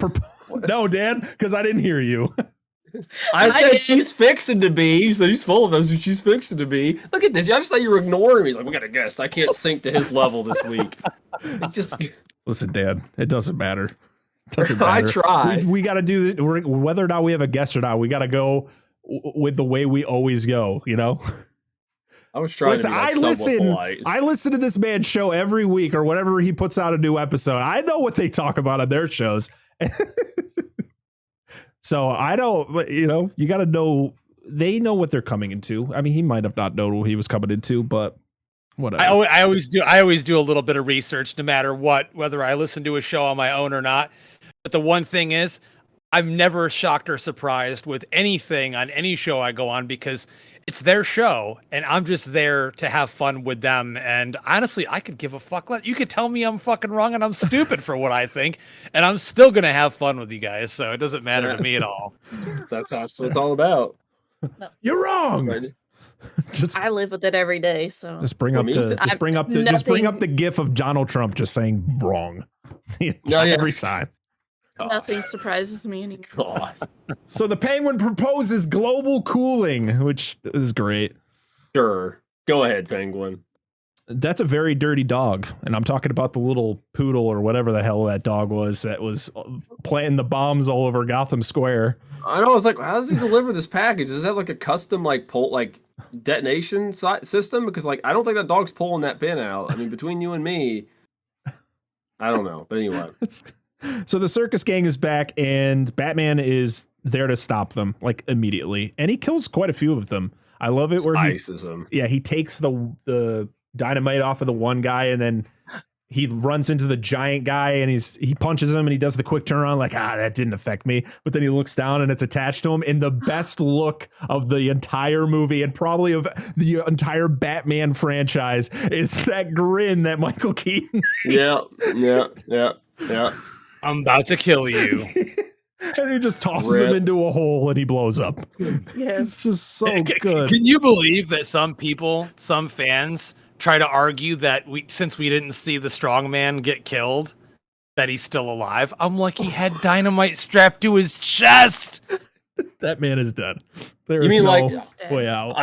no, Dan, because I didn't hear you. I I said did. she's fixing to be. You said he's full of us. She's fixing to be. Look at this. I just thought you were ignoring me. Like, we got a guest. I can't sink to his level this week. It just. Listen, Dan, it doesn't matter. Doesn't I matter. tried. We got to do whether or not we have a guest or not. We got to go with the way we always go. You know. I was trying Listen, to be like, polite. I listen to this man's show every week or whenever he puts out a new episode. I know what they talk about on their shows. So I don't, you know, you got to know, they know what they're coming into. I mean, he might have not known what he was coming into, but whatever. I always do a little bit of research, no matter what, whether I listen to a show on my own or not. But the one thing is, I'm never shocked or surprised with anything on any show I go on, because it's their show and I'm just there to have fun with them. And honestly, I could give a fuck. You could tell me I'm fucking wrong and I'm stupid for what I think, and I'm still going to have fun with you guys. So it doesn't matter to me at all. That's what it's all about. You're wrong. Right? Just I live with it every day, so bring up me the too. just bring up the gif of Donald Trump just saying wrong every time. nothing surprises me anymore. God. So the Penguin proposes global cooling, which is great. Sure. Go ahead, Penguin. That's a very dirty dog, and I'm talking about the little poodle or whatever the hell that dog was that was planting the bombs all over Gotham Square. I know. I was like, how does he deliver this package? Does it have like a custom detonation system? Because like I don't think that dog's pulling that pin out. I mean, between you and me, I don't know. But anyway. So the circus gang is back, and Batman is there to stop them like immediately, and he kills quite a few of them. I love it where he takes the dynamite off of the one guy, and then he runs into the giant guy, and he punches him, and he does the quick turnaround like, that didn't affect me. But then he looks down, and it's attached to him. In the best look of the entire movie, and probably of the entire Batman franchise, is that grin that Michael Keaton makes. Yeah. I'm about to kill you. And he just tosses him into a hole and he blows up. Yes. This is so good. Can you believe that some fans try to argue that since we didn't see the strongman get killed, that he's still alive? I'm like, he had dynamite strapped to his chest. That man is dead. You mean like way out.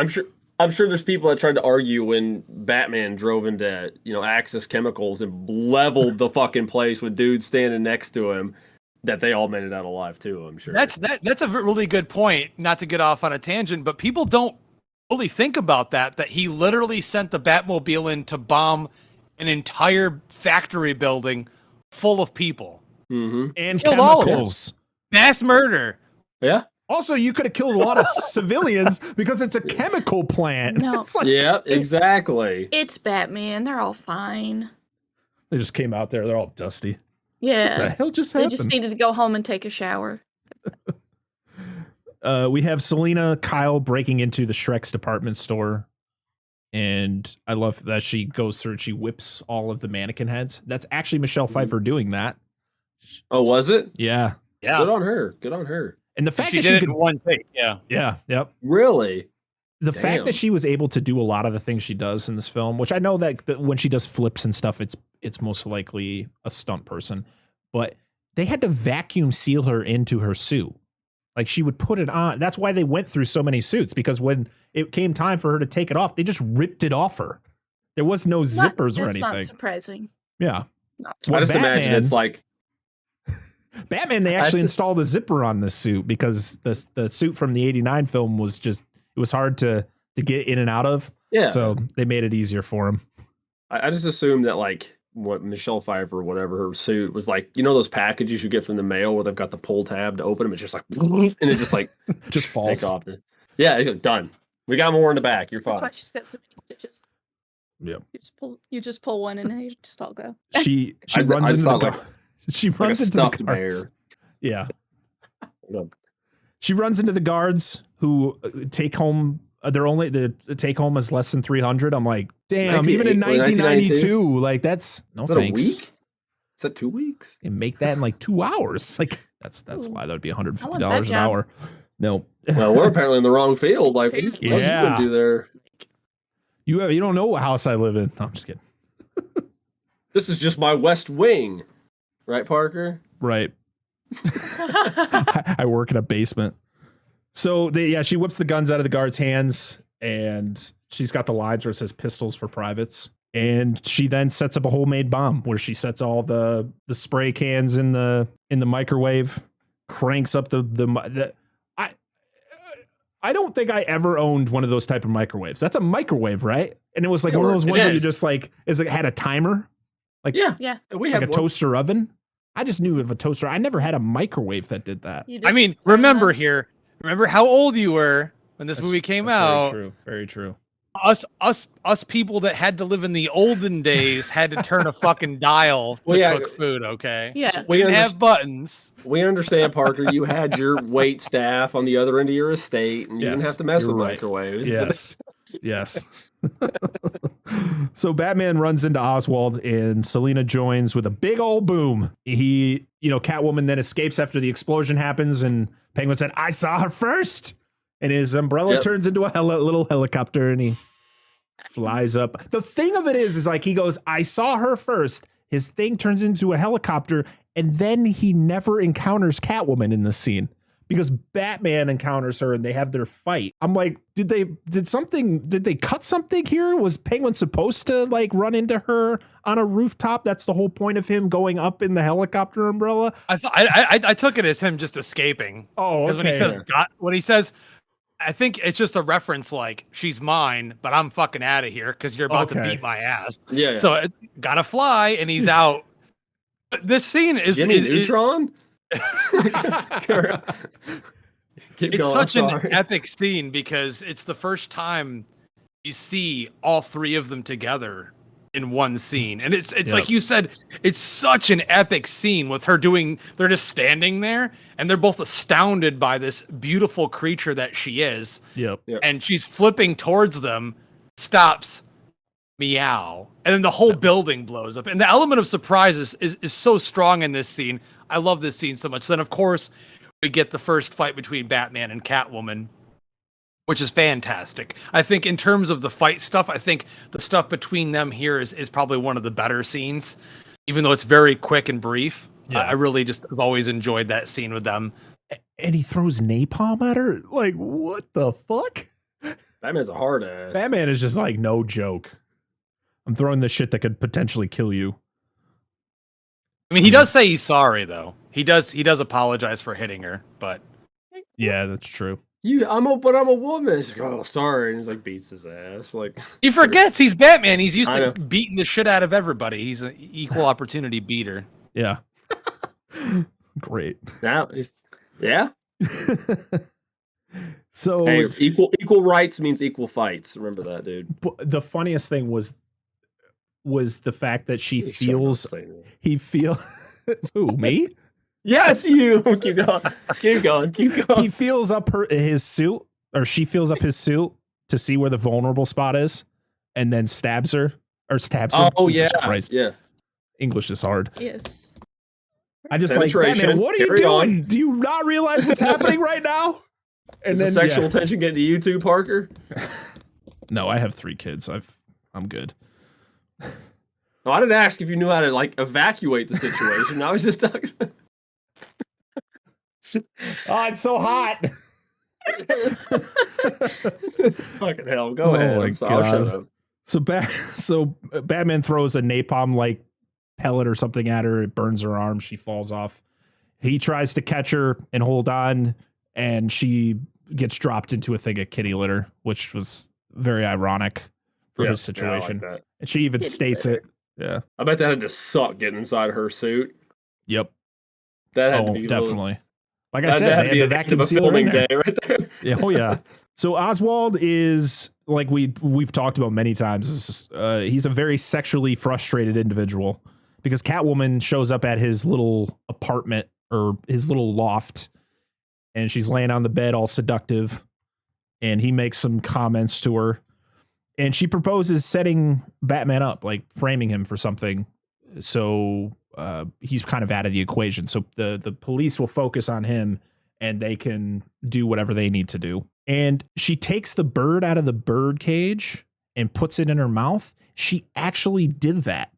I'm sure there's people that tried to argue when Batman drove into, Axis Chemicals and leveled the fucking place with dudes standing next to him, that they all made it out alive too, I'm sure. That's a really good point, not to get off on a tangent, but people don't really think about that he literally sent the Batmobile in to bomb an entire factory building full of people. Mm-hmm. And killed all of chemicals. Mass murder. Yeah. Also, you could have killed a lot of civilians because it's a chemical plant. No. It's like, Yeah, exactly. It's Batman. They're all fine. they just came out there. They're all dusty. What the Yeah. hell just They happened? just needed to go home and take a shower. We have Selena Kyle breaking into the Shrek's department store. And I love that she goes through and she whips all of the mannequin heads. That's actually Michelle Pfeiffer doing that. Oh, was it? Yeah. Yeah. Good on her. And the fact She that did she it could, in one take. Yeah. yeah, yep. Really? The fact Damn. that she was able to do a lot of the things she does in this film, which I know that when she does flips and stuff, it's most likely a stunt person, but they had to vacuum seal her into her suit. Like she would put it on. That's why they went through so many suits, because when it came time for her to take it off, they just ripped it off her. There was no zippers or That's anything. not surprising. Yeah. Not I just imagine it's like Batman, they actually installed a zipper on this suit because the suit from the 89 film was just, it was hard to get in and out of. Yeah. So they made it easier for him. I just assumed that like what Michelle Pfeiffer or whatever her suit was like, those packages you get from the mail where they've got the pull tab to open them. It's just like, and it just like just falls take off. Yeah, done. We got more in the back. You're That's fine. why she's got so many stitches. Yep. You just pull one and they just all go. She I runs just into the thought guard. She like runs a into the stuffed guards. bear. Yeah. Hold on. She runs into the guards who take home. They're only the take home is less than 300. I'm like, damn. Even in 1992, like that's no Is that thanks. a week? Is that 2 weeks? And make that in like 2 hours. Like that's a lie. That would be $150 that an job. hour. No. Well, we're apparently in the wrong field. Like, what you Yeah. would do there? You don't know what house I live in. No, I'm just kidding. This is just my West Wing, right, Parker? Right. I work in a basement. So she whips the guns out of the guards' hands, and she's got the lines where it says pistols for privates. And she then sets up a homemade bomb where she sets all the spray cans in the microwave, cranks up I don't think I ever owned one of those type of microwaves. That's a microwave, right? And it was like one of those ones where you just like, it had a timer? Like, Yeah. We like had a toaster oven? I just knew of a toaster. I never had a microwave that did that. I mean, remember how old you were when this movie came out. Very true. Very true. Us people that had to live in the olden days had to turn a fucking dial to cook food, okay? Yeah. We didn't have buttons. We understand, Parker. You had your wait staff on the other end of your estate, and you didn't have to mess with microwaves. Yes. Yes. So Batman runs into Oswald, and Selena joins with a big old boom. Catwoman then escapes after the explosion happens, and Penguin said, "I saw her first." And his umbrella turns into a little helicopter, and he flies up. The thing of it is like he goes, "I saw her first." His thing turns into a helicopter, and then he never encounters Catwoman in the scene because Batman encounters her and they have their fight. I'm like, did they cut something here? Was Penguin supposed to like run into her on a rooftop? That's the whole point of him going up in the helicopter umbrella. I took it as him just escaping. Oh, okay. When he says, I think it's just a reference like, she's mine, but I'm fucking out of here because you're about to beat my ass. Yeah. So it gotta fly, and he's out. This scene is Neutron. It's such an epic scene because it's the first time you see all three of them together in one scene, and it's like you said, it's such an epic scene with her they're just standing there and they're both astounded by this beautiful creature that she is. Yep. And she's flipping towards them, stops, meow, and then the whole building blows up, and the element of surprise is so strong in this scene. I love this scene so much. Then of course we get the first fight between Batman and Catwoman, which is fantastic. I think in terms of the fight stuff, I think the stuff between them here is probably one of the better scenes, even though it's very quick and brief. Yeah. I really just have always enjoyed that scene with them. And he throws napalm at her? Like, what the fuck? Batman's a hard ass. Batman is just like, no joke. I'm throwing this shit that could potentially kill you. I mean, he does say he's sorry, though. He does apologize for hitting her, but... Yeah, that's true. I'm a woman. He's like, oh, sorry. And he's like, beats his ass. Like, he forgets he's Batman. He's used to beating the shit out of everybody. He's an equal opportunity beater. Yeah. Great. Now, yeah. So hey, equal rights means equal fights. Remember that, dude. The funniest thing was the fact that he feels. Who, me? Yes, you. Keep going. He feels up his suit, or she feels up his suit to see where the vulnerable spot is, and then stabs him. Oh, Jesus yeah. Christ. Yeah. English is hard. Yes. I just like, Batman, what are you doing? Do you not realize what's happening right now? And then sexual tension getting to you too, Parker? No, I have 3 kids. I'm good. No, I didn't ask if you knew how to like evacuate the situation. I was just talking. Oh, it's so hot. Fucking hell. Go ahead. I'm sorry. I'll shut up. So Batman throws a napalm like pellet or something at her. It burns her arm. She falls off. He tries to catch her and hold on, and she gets dropped into a thing of kitty litter, which was very ironic for his situation. Yeah, I like that. And she even states it. Yeah. I bet that had to suck getting inside her suit. Yep. That had to be definitely. Like I said, they had the vacuum sealer in there. Day right there. Yeah, oh yeah. So Oswald is, like we've talked about many times, he's a very sexually frustrated individual because Catwoman shows up at his little apartment or his little loft, and she's laying on the bed all seductive, and he makes some comments to her, and she proposes setting Batman up, like framing him for something. So he's kind of out of the equation. So the police will focus on him and they can do whatever they need to do. And she takes the bird out of the bird cage and puts it in her mouth. She actually did that.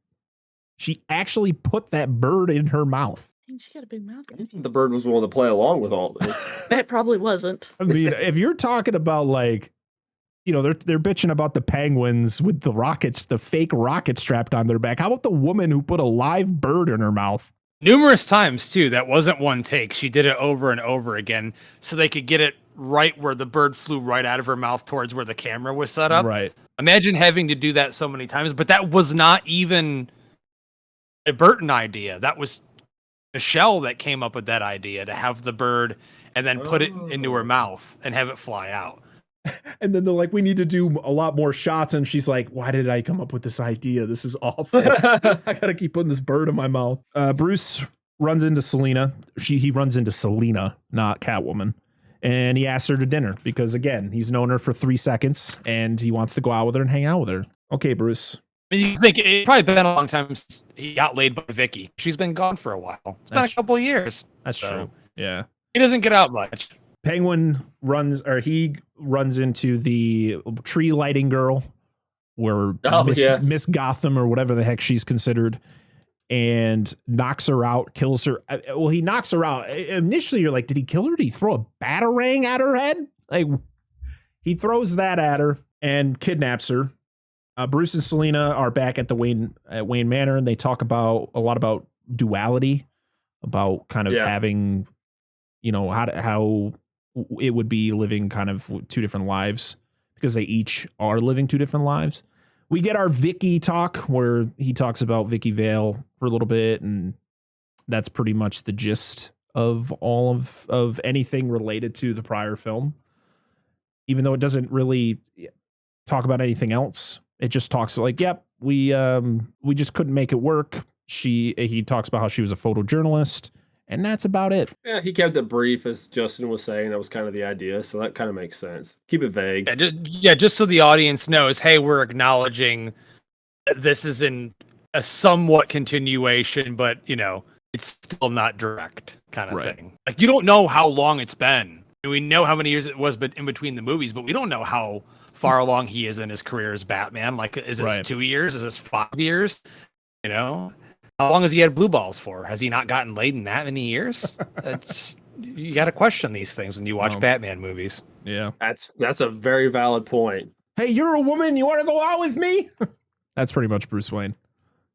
She actually put that bird in her mouth. She got a big mouth. The bird was willing to play along with all this. It probably wasn't. I mean, if you're talking about like, they're bitching about the penguins with the rockets, the fake rocket strapped on their back. How about the woman who put a live bird in her mouth? Numerous times too. That wasn't one take. She did it over and over again so they could get it right where the bird flew right out of her mouth towards where the camera was set up. Right. Imagine having to do that so many times, but that was not even a Burton idea. That was Michelle that came up with that idea to have the bird and then put it into her mouth and have it fly out. And then they're like, we need to do a lot more shots. And she's like, why did I come up with this idea? This is awful. I got to keep putting this bird in my mouth. Bruce runs into Selena. He runs into Selena, not Catwoman. And he asks her to dinner because, again, he's known her for 3 seconds and he wants to go out with her and hang out with her. Okay, Bruce. I mean, you think it's probably been a long time since he got laid by Vicky. She's been gone for a while. It's been a couple of years. That's true. Yeah. He doesn't get out much. Penguin runs into the tree lighting girl, where Miss Gotham or whatever the heck she's considered, and knocks her out, kills her. Well, he knocks her out. Initially, you're like, did he kill her? Did he throw a batarang at her head? Like, he throws that at her and kidnaps her. Bruce and Selena are back at the Wayne Manor, and they talk a lot about duality, about kind of having, how it would be living kind of 2 different lives because they each are living 2 different lives. We get our Vicky talk where he talks about Vicky Vale for a little bit, and that's pretty much the gist of all of anything related to the prior film. Even though it doesn't really talk about anything else, it just talks like, yep, we just couldn't make it work. He talks about how she was a photojournalist. And that's about it. Yeah, he kept it brief, as Justin was saying. That was kind of the idea, so that kind of makes sense. Keep it vague. Just so the audience knows, hey, we're acknowledging that this is in a somewhat continuation, but, it's still not direct kind of thing. Like, you don't know how long it's been. We know how many years it was but in between the movies, but we don't know how far along he is in his career as Batman. Like, is this 2 years? Is this 5 years? How long has he had blue balls for? Has he not gotten laid in that many years? You got to question these things when you watch Batman movies. Yeah, that's a very valid point. Hey, you're a woman. You want to go out with me? That's pretty much Bruce Wayne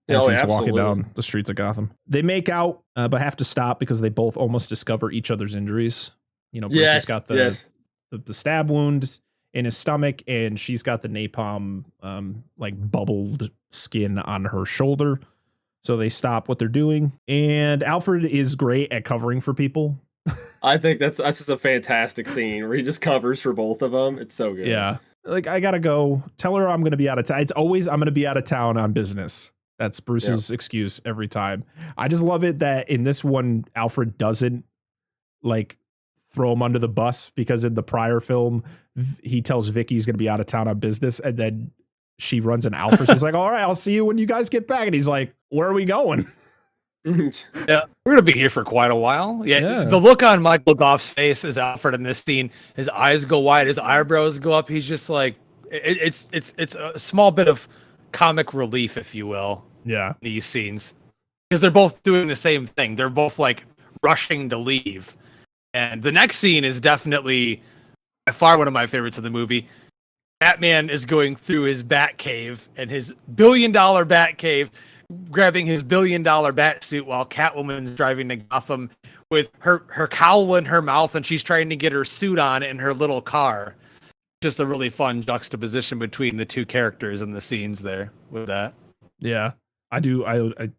as he's walking down the streets of Gotham. They make out, but have to stop because they both almost discover each other's injuries. Bruce has got the stab wound in his stomach, and she's got the napalm bubbled skin on her shoulder. So they stop what they're doing, and Alfred is great at covering for people. I think that's just a fantastic scene where he just covers for both of them. It's so good. Yeah. Like, I gotta go. Tell her I'm going to be out of town. It's always, I'm going to be out of town on business. That's Bruce's excuse every time. I just love it that in this one, Alfred doesn't throw him under the bus, because in the prior film, he tells Vicky he's going to be out of town on business, and then she runs an Alfred. She's like, all right, I'll see you when you guys get back. And he's like, where are we going? Yeah, we're gonna be here for quite a while. Yeah. The look on Michael Goff's face as Alfred in this scene, his eyes go wide, his eyebrows go up. He's just like, it's a small bit of comic relief, if you will. Yeah, in these scenes, because they're both doing the same thing. They're both rushing to leave, and the next scene is definitely by far one of my favorites of the movie. Batman is going through his bat cave and his $1 billion bat cave, grabbing his $1 billion bat suit while Catwoman's driving to Gotham with her cowl in her mouth, and she's trying to get her suit on in her little car. Just a really fun juxtaposition between the two characters in the scenes there with that. Yeah, I do.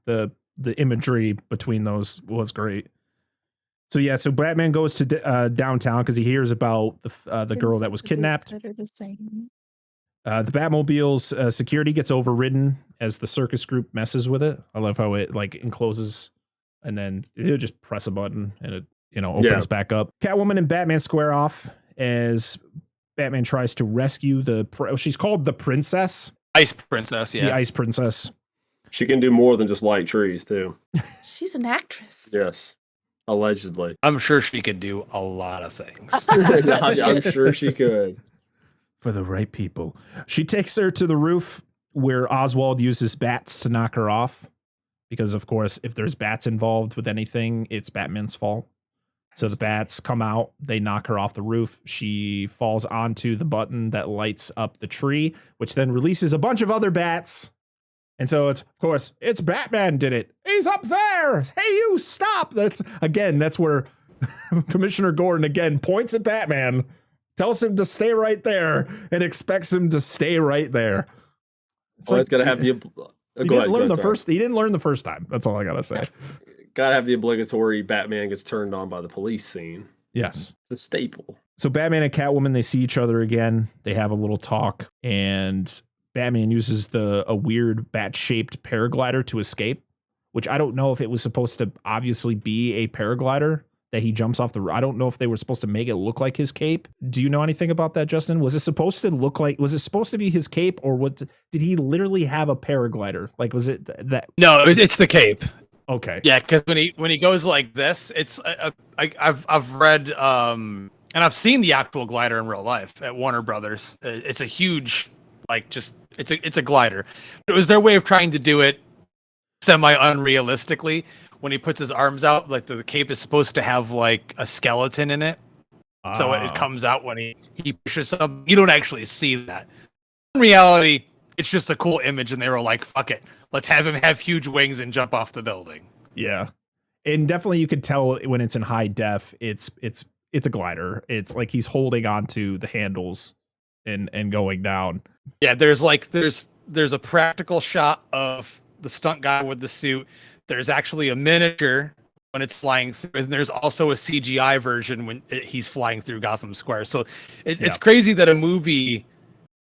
The imagery between those was great. So Batman goes to downtown because he hears about the girl that was kidnapped. The Batmobile's security gets overridden as the circus group messes with it. I love how it encloses, and then it'll just press a button and it opens back up. Catwoman and Batman square off as Batman tries to rescue she's called the Princess. Ice Princess, yeah. The Ice Princess. She can do more than just light trees too. She's an actress. Yes. Allegedly. I'm sure she could do a lot of things. I'm sure she could. For the right people. She takes her to the roof where Oswald uses bats to knock her off. because of course, if there's bats involved with anything, it's Batman's fault. So the bats come out, they knock her off the roof. She falls onto the button that lights up the tree, which then releases a bunch of other bats. And so it's, of course, it's Batman did it. He's up there. Hey, you stop. That's where Commissioner Gordon again points at Batman, tells him to stay right there, and expects him to stay right there. It's gotta have the. He didn't learn the first time. That's all I gotta say. Gotta have the obligatory Batman gets turned on by the police scene. Yes, it's a staple. So Batman and Catwoman, they see each other again. They have a little talk, and Batman uses a weird bat-shaped paraglider to escape, which I don't know if it was supposed to obviously be a paraglider that he jumps off the. I don't know if they were supposed to make it look like his cape. Do you know anything about that, Justin? Was it supposed to look like? Was it supposed to be his cape, or what? Did he literally have a paraglider? Like, was it that? No, it's the cape. Okay. Yeah, because when he goes like this, it's I've read and I've seen the actual glider in real life at Warner Brothers. It's a huge it's a glider. It was their way of trying to do it semi unrealistically. When he puts his arms out, like the cape is supposed to have like a skeleton in it. So it comes out when he pushes something. You don't actually see that. In reality, it's just a cool image, and they were like, fuck it. Let's have him have huge wings and jump off the building. Yeah. And definitely you could tell when it's in high def, it's a glider. It's like he's holding onto the handles and going down. Yeah, there's a practical shot of the stunt guy with the suit. There's actually a miniature when it's flying through, and there's also a CGI version when he's flying through Gotham Square. So it's crazy that a movie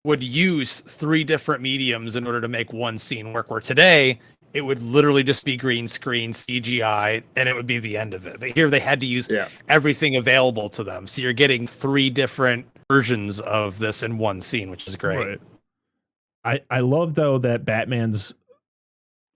would use 3 different mediums in order to make one scene work, where today it would literally just be green screen CGI and it would be the end of it. But here they had to use everything available to them. So you're getting 3 different versions of this in one scene, which is great. Right. I love though that Batman's,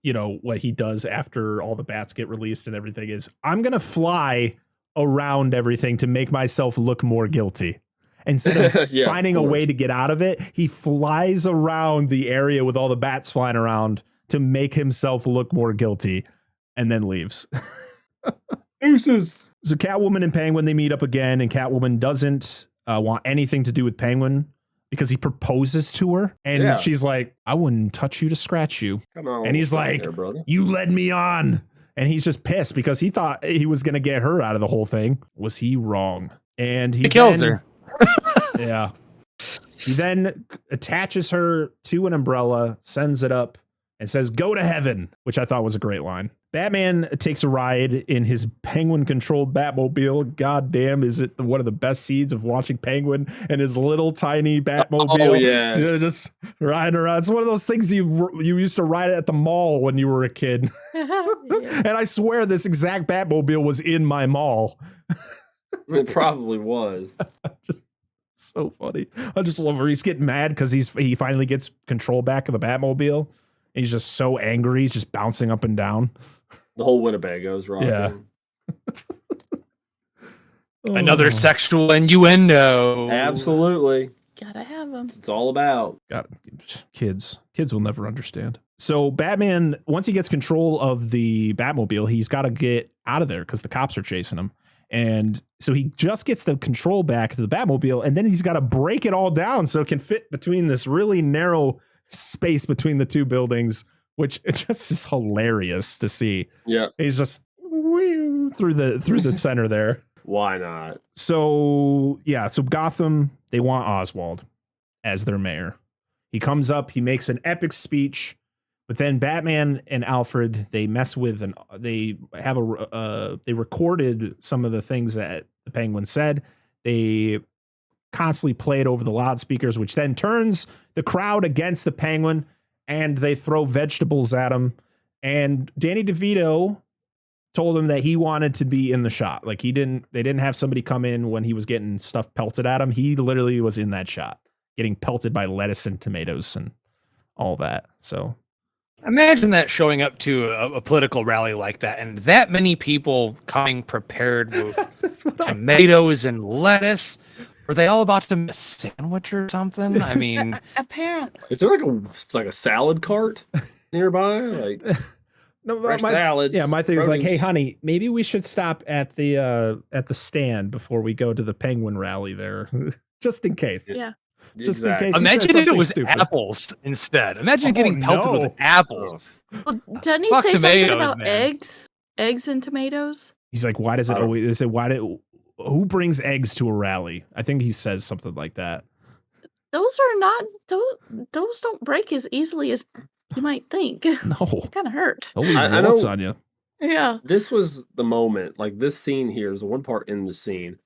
what he does after all the bats get released and everything is, I'm going to fly around everything to make myself look more guilty. Instead of finding a way to get out of it, he flies around the area with all the bats flying around to make himself look more guilty, and then leaves. Deuces. So Catwoman and Penguin, they meet up again, and Catwoman doesn't want anything to do with Penguin because he proposes to her, and she's like, I wouldn't touch you to scratch you. Come on, and he's like, you led me on. And he's just pissed because he thought he was going to get her out of the whole thing. Was he wrong? And he kills her. Yeah. He then attaches her to an umbrella, sends it up, and says, go to heaven, which I thought was a great line. Batman takes a ride in his Penguin-controlled Batmobile. God damn, is it one of the best scenes of watching Penguin and his little tiny Batmobile just riding around. It's one of those things you used to ride at the mall when you were a kid. And I swear this exact Batmobile was in my mall. It probably was. Just so funny. I just love where he's getting mad because he finally gets control back of the Batmobile. And he's just so angry. He's just bouncing up and down. The whole Winnebago's rocking. Yeah. Another sexual innuendo. Absolutely. Gotta have them. It's all about. Kids will never understand. So Batman, once he gets control of the Batmobile, he's got to get out of there because the cops are chasing him. And so he just gets the control back to the Batmobile, and then he's got to break it all down so it can fit between this really narrow space between the 2 buildings, which it just is hilarious to see. Yeah. He's just through the center there. Why not? So Gotham, they want Oswald as their mayor. He comes up, he makes an epic speech, but then Batman and Alfred, they mess with they recorded some of the things that the Penguin said. They constantly play it over the loudspeakers, which then turns the crowd against the Penguin, and they throw vegetables at him. And Danny DeVito told him that he wanted to be in the shot. Like they didn't have somebody come in when he was getting stuff pelted at him. He literally was in that shot, getting pelted by lettuce and tomatoes and all that. So imagine that showing up to a political rally like that, and that many people coming prepared with tomatoes and lettuce. Were they all about to make a sandwich or something? I mean, apparently. Is there like a salad cart nearby? Like, No, Fresh salads. Yeah, my thing is like, produce. hey, honey, maybe we should stop at the stand before we go to the penguin rally there, just in case. Yeah. Just in case. he says Imagine if it something was stupid. apples instead. Imagine getting pelted with no. apples. Well, doesn't he Fuck say something tomatoes, about man. eggs? Eggs and tomatoes? He's like, why does it I don't- always? They say, who brings eggs to a rally? I think he says something like that. Those are not those don't break as easily as you might think. No, Kind of hurt. they'll leave I welts know- on you. Yeah. This was the moment, like this scene here is the one part in the scene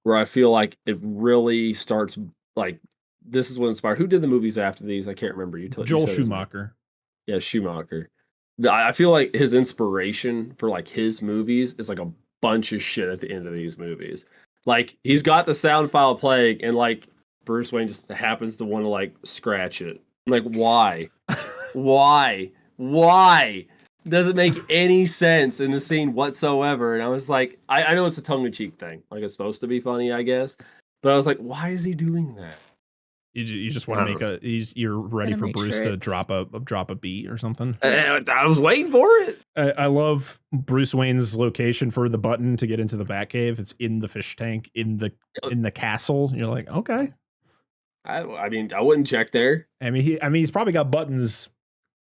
where I feel like it really starts, like, this is what inspired. Who did the movies after these? I can't remember. You Joel said his name. Schumacher. Yeah, Schumacher. I feel like his inspiration for like his movies is like a bunch of shit at the end of these movies. Like he's got the sound file playing, and like Bruce Wayne just happens to want to like scratch it. Like why? Why? Doesn't make any sense in the scene whatsoever. And I was like, I know it's a tongue-in-cheek thing, like it's supposed to be funny, I guess. But I was like, why is he doing that? You just want to make a. You're ready Gotta for make Bruce sure to it's- drop a beat or something. I was waiting for it. I love Bruce Wayne's location for the button to get into the Batcave. It's in the fish tank in the castle. You're like, okay. I mean, I wouldn't check there. I mean, he's probably got buttons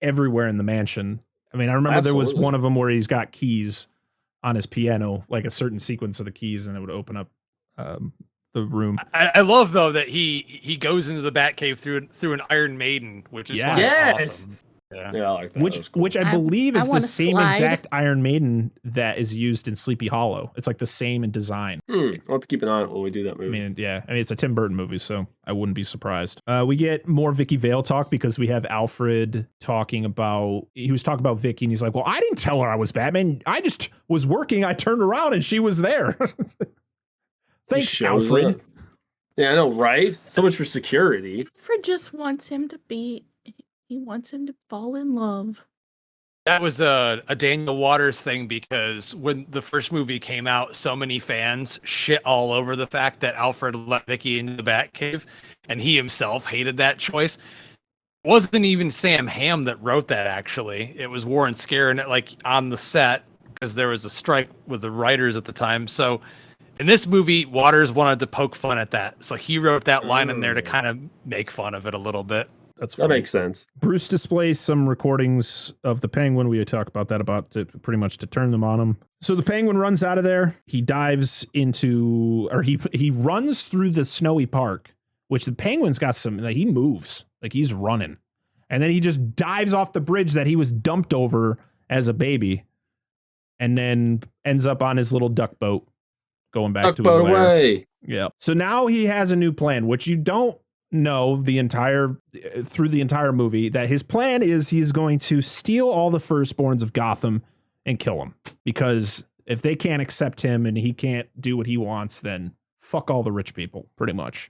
everywhere in the mansion. I mean, I remember there was Absolutely. one of them where he's got keys on his piano, like a certain sequence of the keys, and it would open up the room. I love though that he goes into the Batcave through an Iron Maiden, which is fucking Yes. awesome. Yeah. Yeah, I like that. That was cool. Which I believe I is the wanna same slide. exact Iron Maiden that is used in Sleepy Hollow. It's like the same in design. I'll have to keep an eye on it when we do that I movie. mean, yeah. I mean, it's a Tim Burton movie, so I wouldn't be surprised. We get more Vicky Vale talk because we have Alfred talking about. He was talking about Vicky, and he's like, "Well, I didn't tell her I was Batman. I just was working. I turned around, and she was there." Thanks, shows Alfred. up. Yeah, I know, right? So much for security. Alfred just wants him to be. He wants him to fall in love. That was a Daniel Waters thing because when the first movie came out, so many fans shit all over the fact that Alfred let Vicky into the Batcave, and he himself hated that choice. It wasn't even Sam Hamm that wrote that, actually. It was Warren Scarron, like, on the set, because there was a strike with the writers at the time. So in this movie, Waters wanted to poke fun at that. So he wrote that line in there to kind of make fun of it a little bit. That's That funny. makes sense. Bruce displays some recordings of the Penguin. We talk about that pretty much to turn them on him. So the Penguin runs out of there. He dives into, or he runs through the snowy park, which the Penguin's got some, like, he moves, like he's running. And then he just dives off the bridge that he was dumped over as a baby and then ends up on his little duck boat going back to his Duck boat lair. away. Yeah. So now he has a new plan, which you don't know through the entire movie, that his plan is he's going to steal all the firstborns of Gotham and kill them, because if they can't accept him and he can't do what he wants, then fuck all the rich people, pretty much.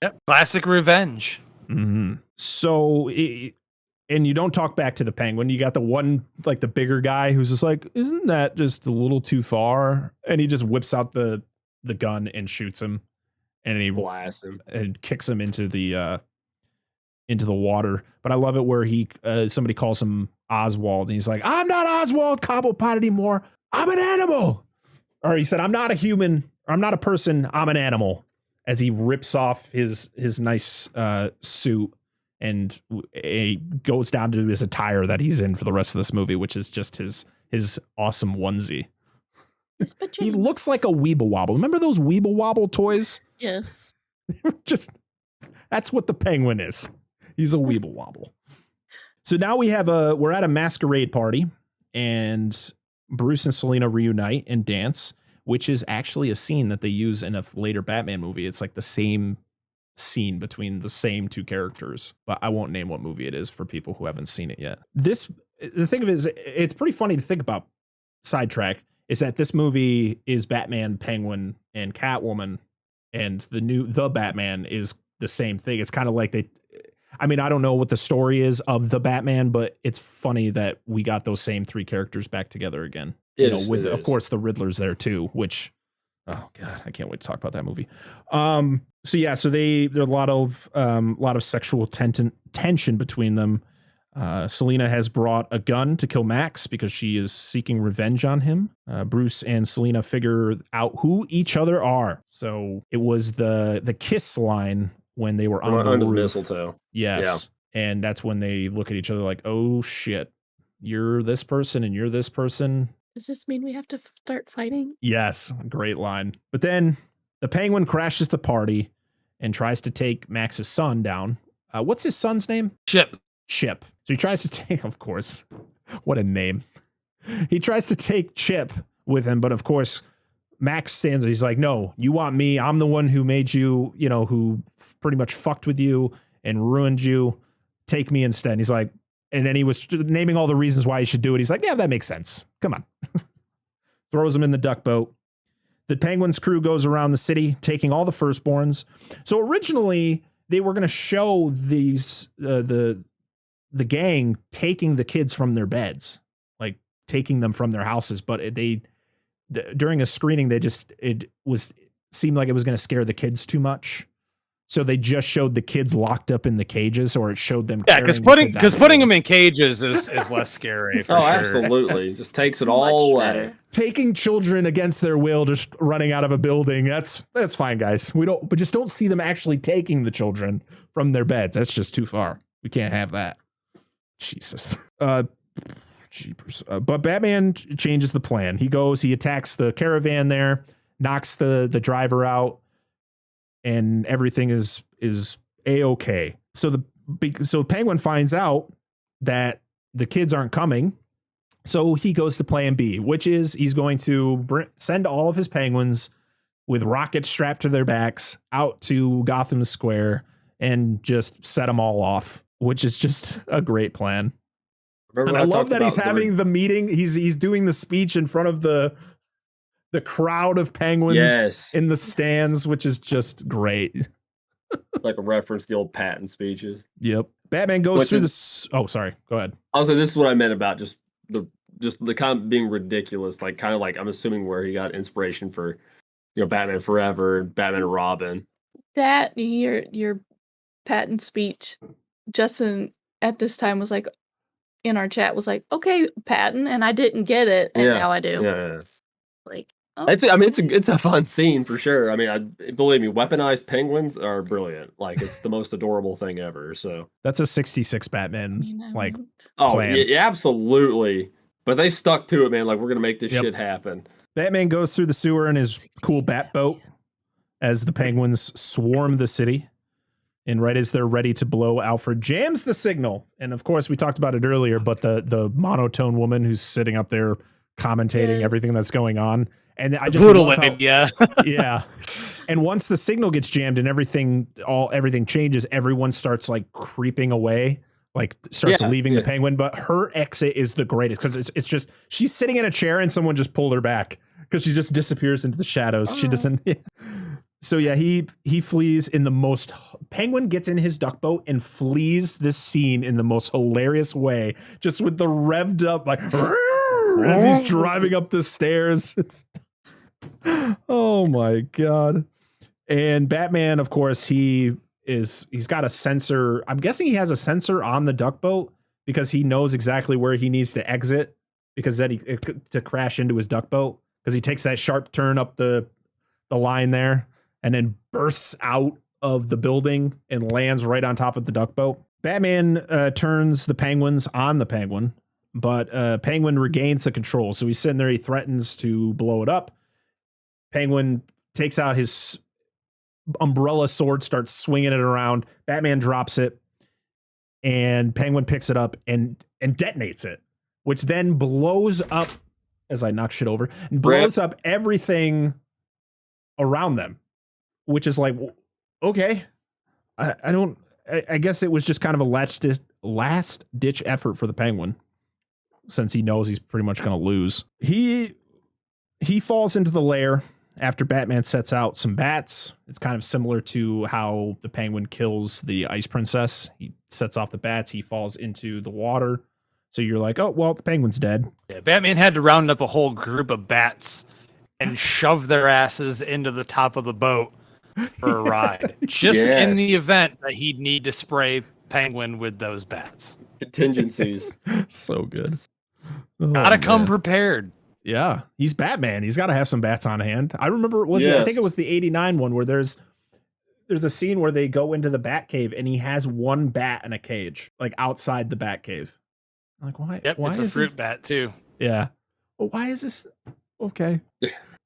Yep. Classic revenge. Mm-hmm. So, and you don't talk back to the Penguin. You got the one, like the bigger guy who's just like, isn't that just a little too far? And he just whips out the gun and shoots him. And he Blast him. and kicks him into the water. But I love it where somebody calls him Oswald, and he's like, "I'm not Oswald Cobblepot anymore. I'm an animal." Or he said, "I'm not a human. Or I'm not a person. I'm an animal." As he rips off his nice suit and goes down to his attire that he's in for the rest of this movie, which is just his awesome onesie. His He pajamas. looks like a Weeble Wobble. Remember those Weeble Wobble toys? Yes. Just, that's what the Penguin is. He's a Weeble Wobble. So now we're at a masquerade party, and Bruce and Selena reunite and dance, which is actually a scene that they use in a later Batman movie. It's like the same scene between the same two characters, but I won't name what movie it is for people who haven't seen it yet. The thing of it is, it's pretty funny to think about, sidetrack, is that this movie is Batman, Penguin, and Catwoman, and the Batman is the same thing. It's kind of like I don't know what the story is of the Batman, but it's funny that we got those same three characters back together again. With of course the Riddler's there too, which, oh god, I can't wait to talk about that movie. So there are a lot of sexual tension between them. Selena has brought a gun to kill Max because she is seeking revenge on him. Bruce and Selena figure out who each other are. So it was the kiss line when they were on the under the roof. mistletoe. Yes. Yeah. And that's when they look at each other like, oh shit, you're this person and you're this person. Does this mean we have to start fighting? Yes, great line. But then the Penguin crashes the party and tries to take Max's son down. What's his son's name? Chip. Chip. So he tries to take, of course, what a name. He tries to take Chip with him, but of course, Max stands there. He's like, no, you want me. I'm the one who made you, who pretty much fucked with you and ruined you. Take me instead. And he's like, and then he was naming all the reasons why he should do it. He's like, yeah, that makes sense. Come on. Throws him in the duck boat. The Penguin's crew goes around the city, taking all the firstborns. So originally, they were going to show these, the gang taking the kids from their beds, like taking them from their houses. But during a screening, seemed like it was going to scare the kids too much. So they just showed the kids locked up in the cages, or it showed them. Yeah, because putting them in cages is less scary. For sure. Absolutely. Just takes it all away. Taking children against their will, just running out of a building. That's fine, guys. But just don't see them actually taking the children from their beds. That's just too far. We can't have that. Jesus. Jeepers. But Batman changes the plan. He attacks the caravan there, knocks the driver out, and everything is A-okay. So Penguin finds out that the kids aren't coming. So he goes to plan B, which is he's going to send all of his penguins with rockets strapped to their backs out to Gotham Square and just set them all off, which is just a great plan. And I love that he's having the meeting. He's doing the speech in front of the crowd of penguins in the stands, which is just great. Like a reference to the old Patton speeches. Yep. Batman goes through this. Oh, sorry. Go ahead. I was like, this is what I meant about just the kind of being ridiculous, like kind of like I'm assuming where he got inspiration for, Batman Forever, Batman and Robin. That your Patton speech, Justin at this time was like, in our chat was like, okay, Patton, and I didn't get it, and now I do. Yeah. Like, it's a fun scene for sure. I mean, believe me, weaponized penguins are brilliant. Like, it's the most adorable thing ever. So that's a 66 Batman plan. Yeah, absolutely. But they stuck to it, man. Like, we're gonna make this shit happen. Batman goes through the sewer in his cool bat boat as the penguins swarm the city. And right as they're ready to blow, Alfred jams the signal. And of course, we talked about it earlier, but the monotone woman who's sitting up there commentating everything that's going on. And I just yeah. And once the signal gets jammed and everything changes, everyone starts like creeping away, like starts leaving the Penguin. But her exit is the greatest because it's just she's sitting in a chair and someone just pulled her back because she just disappears into the shadows. She doesn't. So yeah, he flees in the most. Penguin gets in his duck boat and flees this scene in the most hilarious way, just with the revved up like as he's driving up the stairs. Oh my god! And Batman, of course, he's got a sensor. I'm guessing he has a sensor on the duck boat because he knows exactly where he needs to exit because then to crash into his duck boat because he takes that sharp turn up the line there. And then bursts out of the building and lands right on top of the duck boat. Batman turns the penguins on the Penguin, but Penguin regains the control. So he's sitting there. He threatens to blow it up. Penguin takes out his umbrella sword, starts swinging it around. Batman drops it, and Penguin picks it up and detonates it, which then blows up, as I knock shit over, and blows up everything around them. Which is like, okay, I guess it was just kind of a last ditch effort for the Penguin, since he knows he's pretty much going to lose. He falls into the lair after Batman sets out some bats. It's kind of similar to how the Penguin kills the Ice Princess. He sets off the bats. He falls into the water. So you're like, oh, well, the Penguin's dead. Yeah, Batman had to round up a whole group of bats and shove their asses into the top of the boat for a ride, just in the event that he'd need to spray Penguin with those bats. Contingencies. So good. Oh, Gotta come man. prepared. Yeah, he's Batman. He's got to have some bats on hand. I remember I think Yes. it was the 89 one where there's a scene where they go into the Batcave and he has one bat in a cage, like outside the Batcave. I'm like, why? Yep, why it's a is fruit this? bat too. Yeah. Well, why is this? Okay.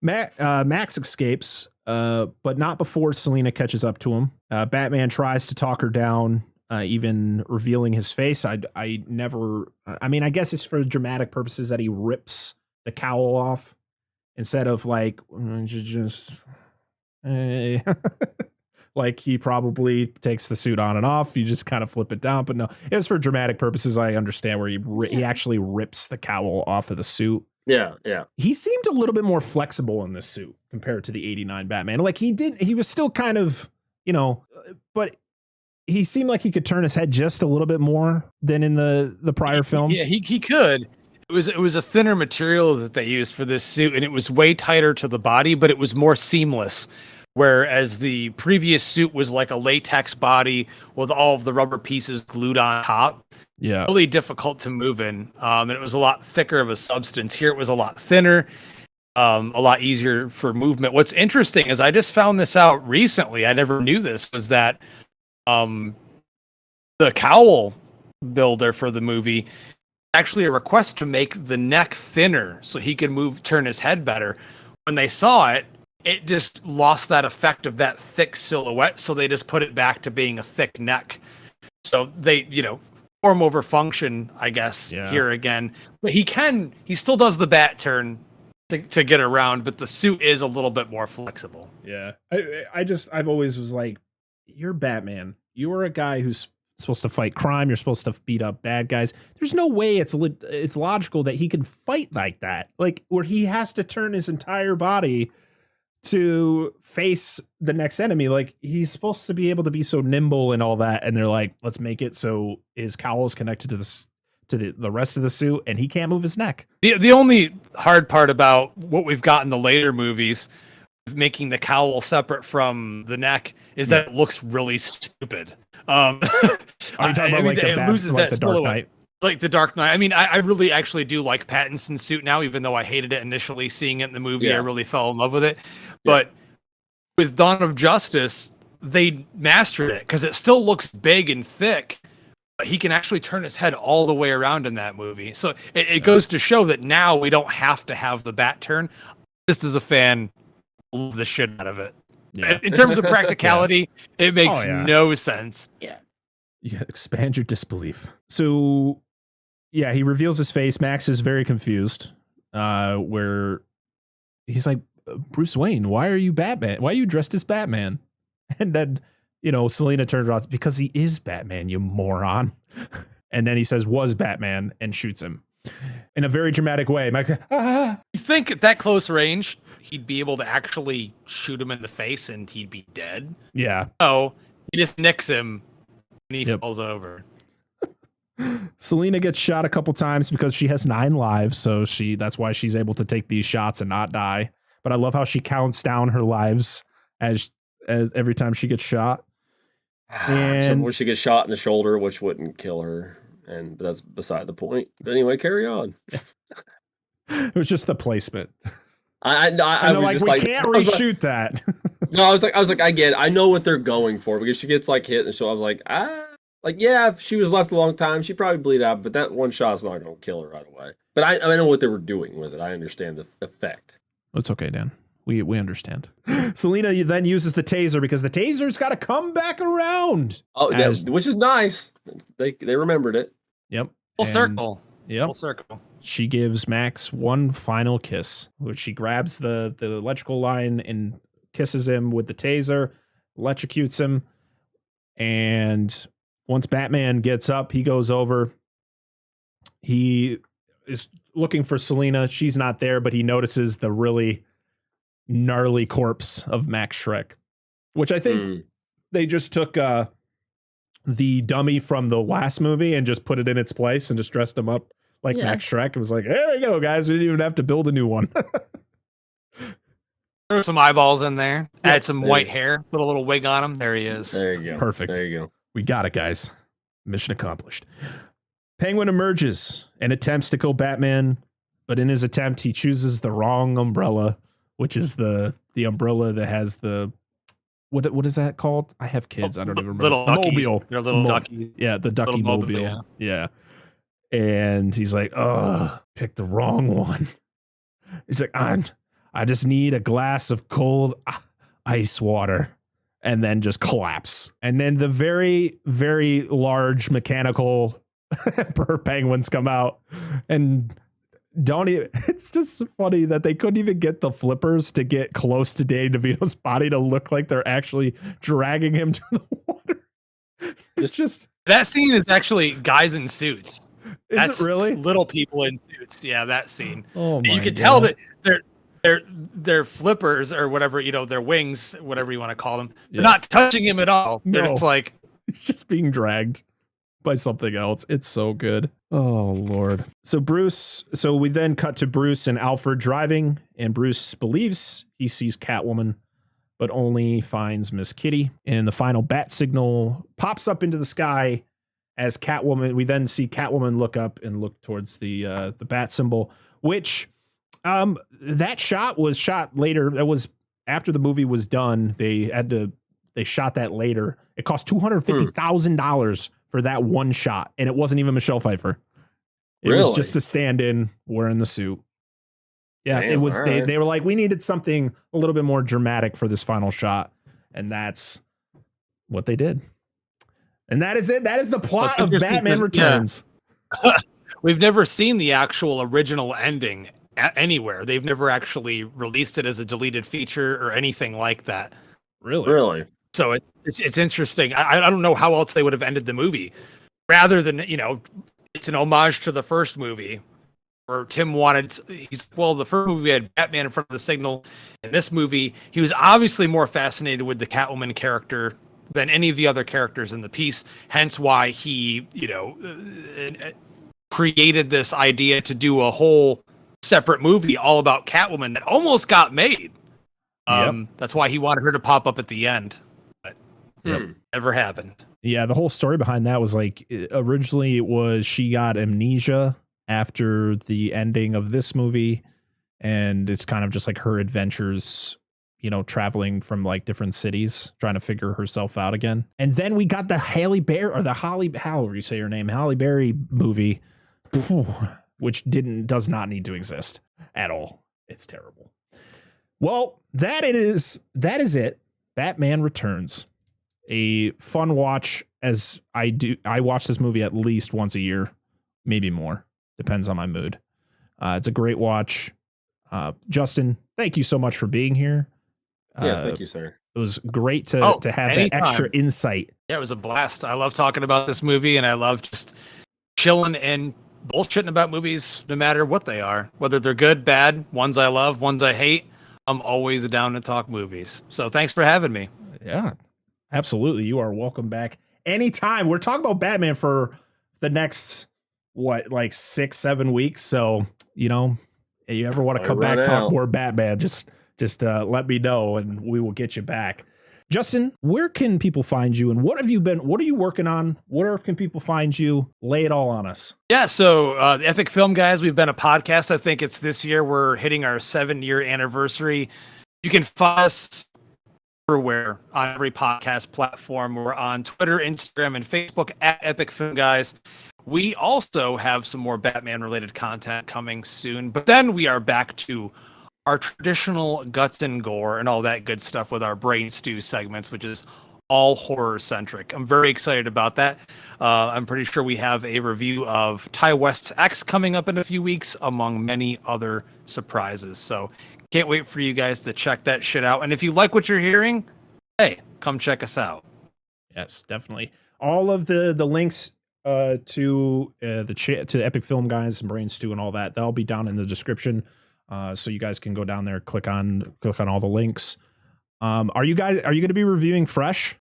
Max escapes, but not before Selena catches up to him. Batman tries to talk her down, even revealing his face. I never. I mean, I guess it's for dramatic purposes that he rips the cowl off instead of like just. Like he probably takes the suit on and off. You just kind of flip it down, but no, it's for dramatic purposes. I understand where he actually rips the cowl off of the suit. Yeah. He seemed a little bit more flexible in this suit compared to the 89 Batman. Like he was still kind of, but he seemed like he could turn his head just a little bit more than in the prior film. Yeah, he could. It was a thinner material that they used for this suit, and it was way tighter to the body, but it was more seamless. Whereas the previous suit was like a latex body with all of the rubber pieces glued on top. Yeah. Really difficult to move in. And it was a lot thicker of a substance. Here it was a lot thinner, a lot easier for movement. What's interesting is I just found this out recently. I never knew this, was that the cowl builder for the movie actually a request to make the neck thinner so he could turn his head better. When they saw it, it just lost that effect of that thick silhouette, so they just put it back to being a thick neck. So they, form over function, I guess, here again. But he still does the bat turn to get around, but the suit is a little bit more flexible. Yeah. I've always was like, you're Batman. You are a guy who's supposed to fight crime. You're supposed to beat up bad guys. There's no way it's logical that he can fight like that. Like where he has to turn his entire body to face the next enemy. Like he's supposed to be able to be so nimble and all that, and they're like, let's make it so his cowl is connected to the rest of the suit and he can't move his neck. The only hard part about what we've got in the later movies, making the cowl separate from the neck, is that it looks really stupid. Are you talking about it loses that the Dark silhouette. Knight? Like the Dark Knight. I mean, I really actually do like Pattinson's suit now, even though I hated it initially seeing it in the movie. Yeah. I really fell in love with it. But with Dawn of Justice, they mastered it because it still looks big and thick. But he can actually turn his head all the way around in that movie. So it goes to show that now we don't have to have the bat turn. Just as a fan, I love the shit out of it. Yeah. In terms of practicality, it makes no sense. Yeah. Yeah, expand your disbelief. So, yeah, he reveals his face. Max is very confused. Where he's like, Bruce Wayne, why are you Batman? Why are you dressed as Batman? And then, Selena turns around, because he is Batman, you moron. And then he says, was Batman, and shoots him in a very dramatic way. Like, You'd think at that close range, he'd be able to actually shoot him in the face and he'd be dead. Yeah. Oh, he just nicks him and he falls over. Selena gets shot a couple times because she has 9 lives, so that's why she's able to take these shots and not die. But I love how she counts down her lives as every time she gets shot. Except when she gets shot in the shoulder, which wouldn't kill her, but that's beside the point. But anyway, carry on. It was just the placement. I was like, just we can't reshoot that. No, I was like, I get it. I know what they're going for, because she gets like hit, and so I was like, if she was left a long time, she'd probably bleed out, but that one shot's not going to kill her right away. But I know what they were doing with it. I understand the effect. It's okay, Dan. We understand. Selena then uses the taser because the taser's got to come back around. Oh, which is nice. They remembered it. Yep. Full circle. Yep. Full circle. She gives Max one final kiss, which she grabs the electrical line and kisses him with the taser, electrocutes him. And once Batman gets up, he goes over. He is looking for Selena. She's not there, but he notices the really gnarly corpse of Max Schreck, which I think they just took the dummy from the last movie and just put it in its place and just dressed him up like Max Schreck. It was like, there we go, guys. We didn't even have to build a new one. Throw some eyeballs in there. Add some white hair. Put a little wig on him. There he is. There you go. Perfect. There you go. We got it, guys. Mission accomplished. Penguin emerges and attempts to kill Batman, but in his attempt, he chooses the wrong umbrella, which is the umbrella that has the what is that called? I have kids. I don't even remember. Little duckies. Mobile. They're little duckies. Yeah, the ducky Little mobile. Yeah. And he's like, "Oh, picked the wrong one." He's like, I just need a glass of cold ice water," and then just collapse. And then the very, very large mechanical penguins come out and don't even, it's just funny that they couldn't even get the flippers to get close to Danny DeVito's body to look like they're actually dragging him to the water. It's just that scene is actually guys in suits. That's really little people in suits. Yeah, that scene. Oh my you can God. tell that their flippers or whatever, their wings, whatever you want to call them, they're not touching him at all. They're just like, he's just being dragged by something else. It's so good. Oh Lord. So we then cut to Bruce and Alfred driving, and Bruce believes he sees Catwoman, but only finds Miss Kitty. And the final bat signal pops up into the sky as Catwoman. We then see Catwoman look up and look towards the bat symbol, which that shot was shot later. That was after the movie was done. They shot that later. It cost $250,000 for that one shot, and it wasn't even Michelle Pfeiffer. It was just a stand-in wearing the suit. Yeah, damn, it was. Right. They were like, we needed something a little bit more dramatic for this final shot, and that's what they did. And that is it. That is the plot of Batman Returns. Yeah. We've never seen the actual original ending anywhere. They've never actually released it as a deleted feature or anything like that. Really. So it's interesting. I don't know how else they would have ended the movie, rather than it's an homage to the first movie, where Tim wanted. The first movie we had Batman in front of the signal. In this movie, he was obviously more fascinated with the Catwoman character than any of the other characters in the piece. Hence why he created this idea to do a whole separate movie all about Catwoman that almost got made. That's why he wanted her to pop up at the end. Never happened. Yeah, the whole story behind that was like, originally it was she got amnesia after the ending of this movie, and it's kind of just like her adventures, traveling from like different cities, trying to figure herself out again. And then we got the Halle Berry, or the however you say her name, Halle Berry movie, which does not need to exist at all. It's terrible. Well, that is it. Batman Returns. A fun watch, as I watch this movie at least once a year, maybe more. Depends on my mood. It's a great watch. Justin, thank you so much for being here. Yes, thank you, sir. It was great to have anytime. that extra insight. Yeah, it was a blast. I love talking about this movie, and I love just chilling and bullshitting about movies, no matter what they are, whether they're good, bad, ones I love, ones I hate. I'm always down to talk movies. So thanks for having me. Yeah, absolutely. You are welcome back anytime. We're talking about Batman for the next, 6-7 weeks. So, if you ever want to come back, talk more Batman, just let me know and we will get you back. Justin, where can people find you, and what are you working on? Where can people find you? Lay it all on us. Yeah, so the Epic Film Guys, we've been a podcast. I think it's this year. We're hitting our 7-year anniversary. You can find us everywhere on every podcast platform. We're on Twitter, Instagram, and Facebook at Epic Film Guys. We also have some more Batman-related content coming soon, but then we are back to our traditional guts and gore and all that good stuff with our Brain Stew segments, which is all horror-centric. I'm very excited about that. I'm pretty sure we have a review of Ty West's X coming up in a few weeks, among many other surprises. So can't wait for you guys to check that shit out. And if you like what you're hearing, hey, come check us out. Yes, definitely. All of the links to the Epic Film Guys and Brain Stew and all that, that'll be down in the description. So you guys can go down there, click on all the links. Are you going to be reviewing Fresh?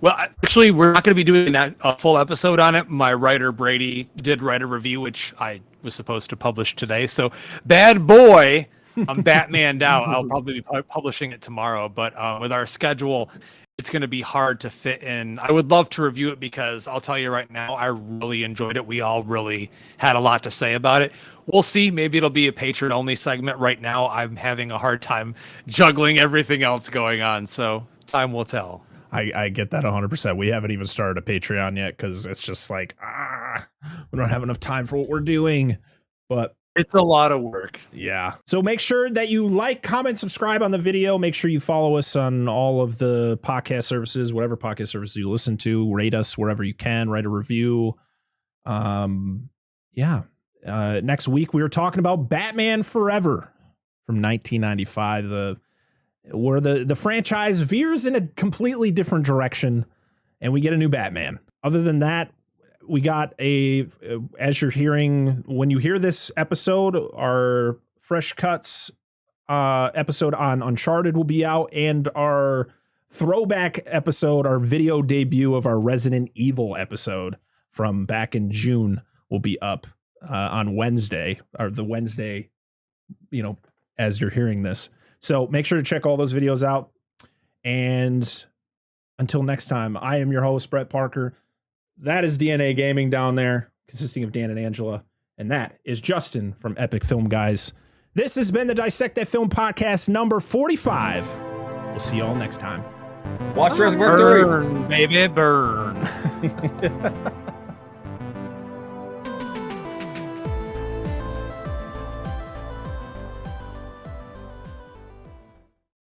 Well, actually, we're not going to be doing a full episode on it. My writer, Brady, did write a review, which I was supposed to publish today. So Bad Boy I'm Batmaned out. I'll probably be publishing it tomorrow, but with our schedule, it's going to be hard to fit in. I would love to review it because I'll tell you right now, I really enjoyed it. We all really had a lot to say about it. We'll see. Maybe it'll be a patron only segment. Right now, I'm having a hard time juggling everything else going on. So time will tell. I get that 100%. We haven't even started a Patreon yet because it's just like, we don't have enough time for what we're doing. But it's a lot of work. Yeah. So make sure that you like, comment, subscribe on the video. Make sure you follow us on all of the podcast services, whatever podcast services you listen to. Rate us wherever you can. Write a review. Yeah. Next week, we were talking about Batman Forever from 1995. Where the franchise veers in a completely different direction, and we get a new Batman. Other than that, we got as you're hearing, when you hear this episode, our Fresh Cuts episode on Uncharted will be out, and our throwback episode, our video debut of our Resident Evil episode from back in June will be up on Wednesday, or the Wednesday, as you're hearing this. So make sure to check all those videos out. And until next time, I am your host, Brett Parker. That is DNA Gaming down there, consisting of Dan and Angela. And that is Justin from Epic Film Guys. This has been the Dissect That Film podcast number 45. We'll see you all next time. Watch Jurassic Park 3. Burn, baby, burn.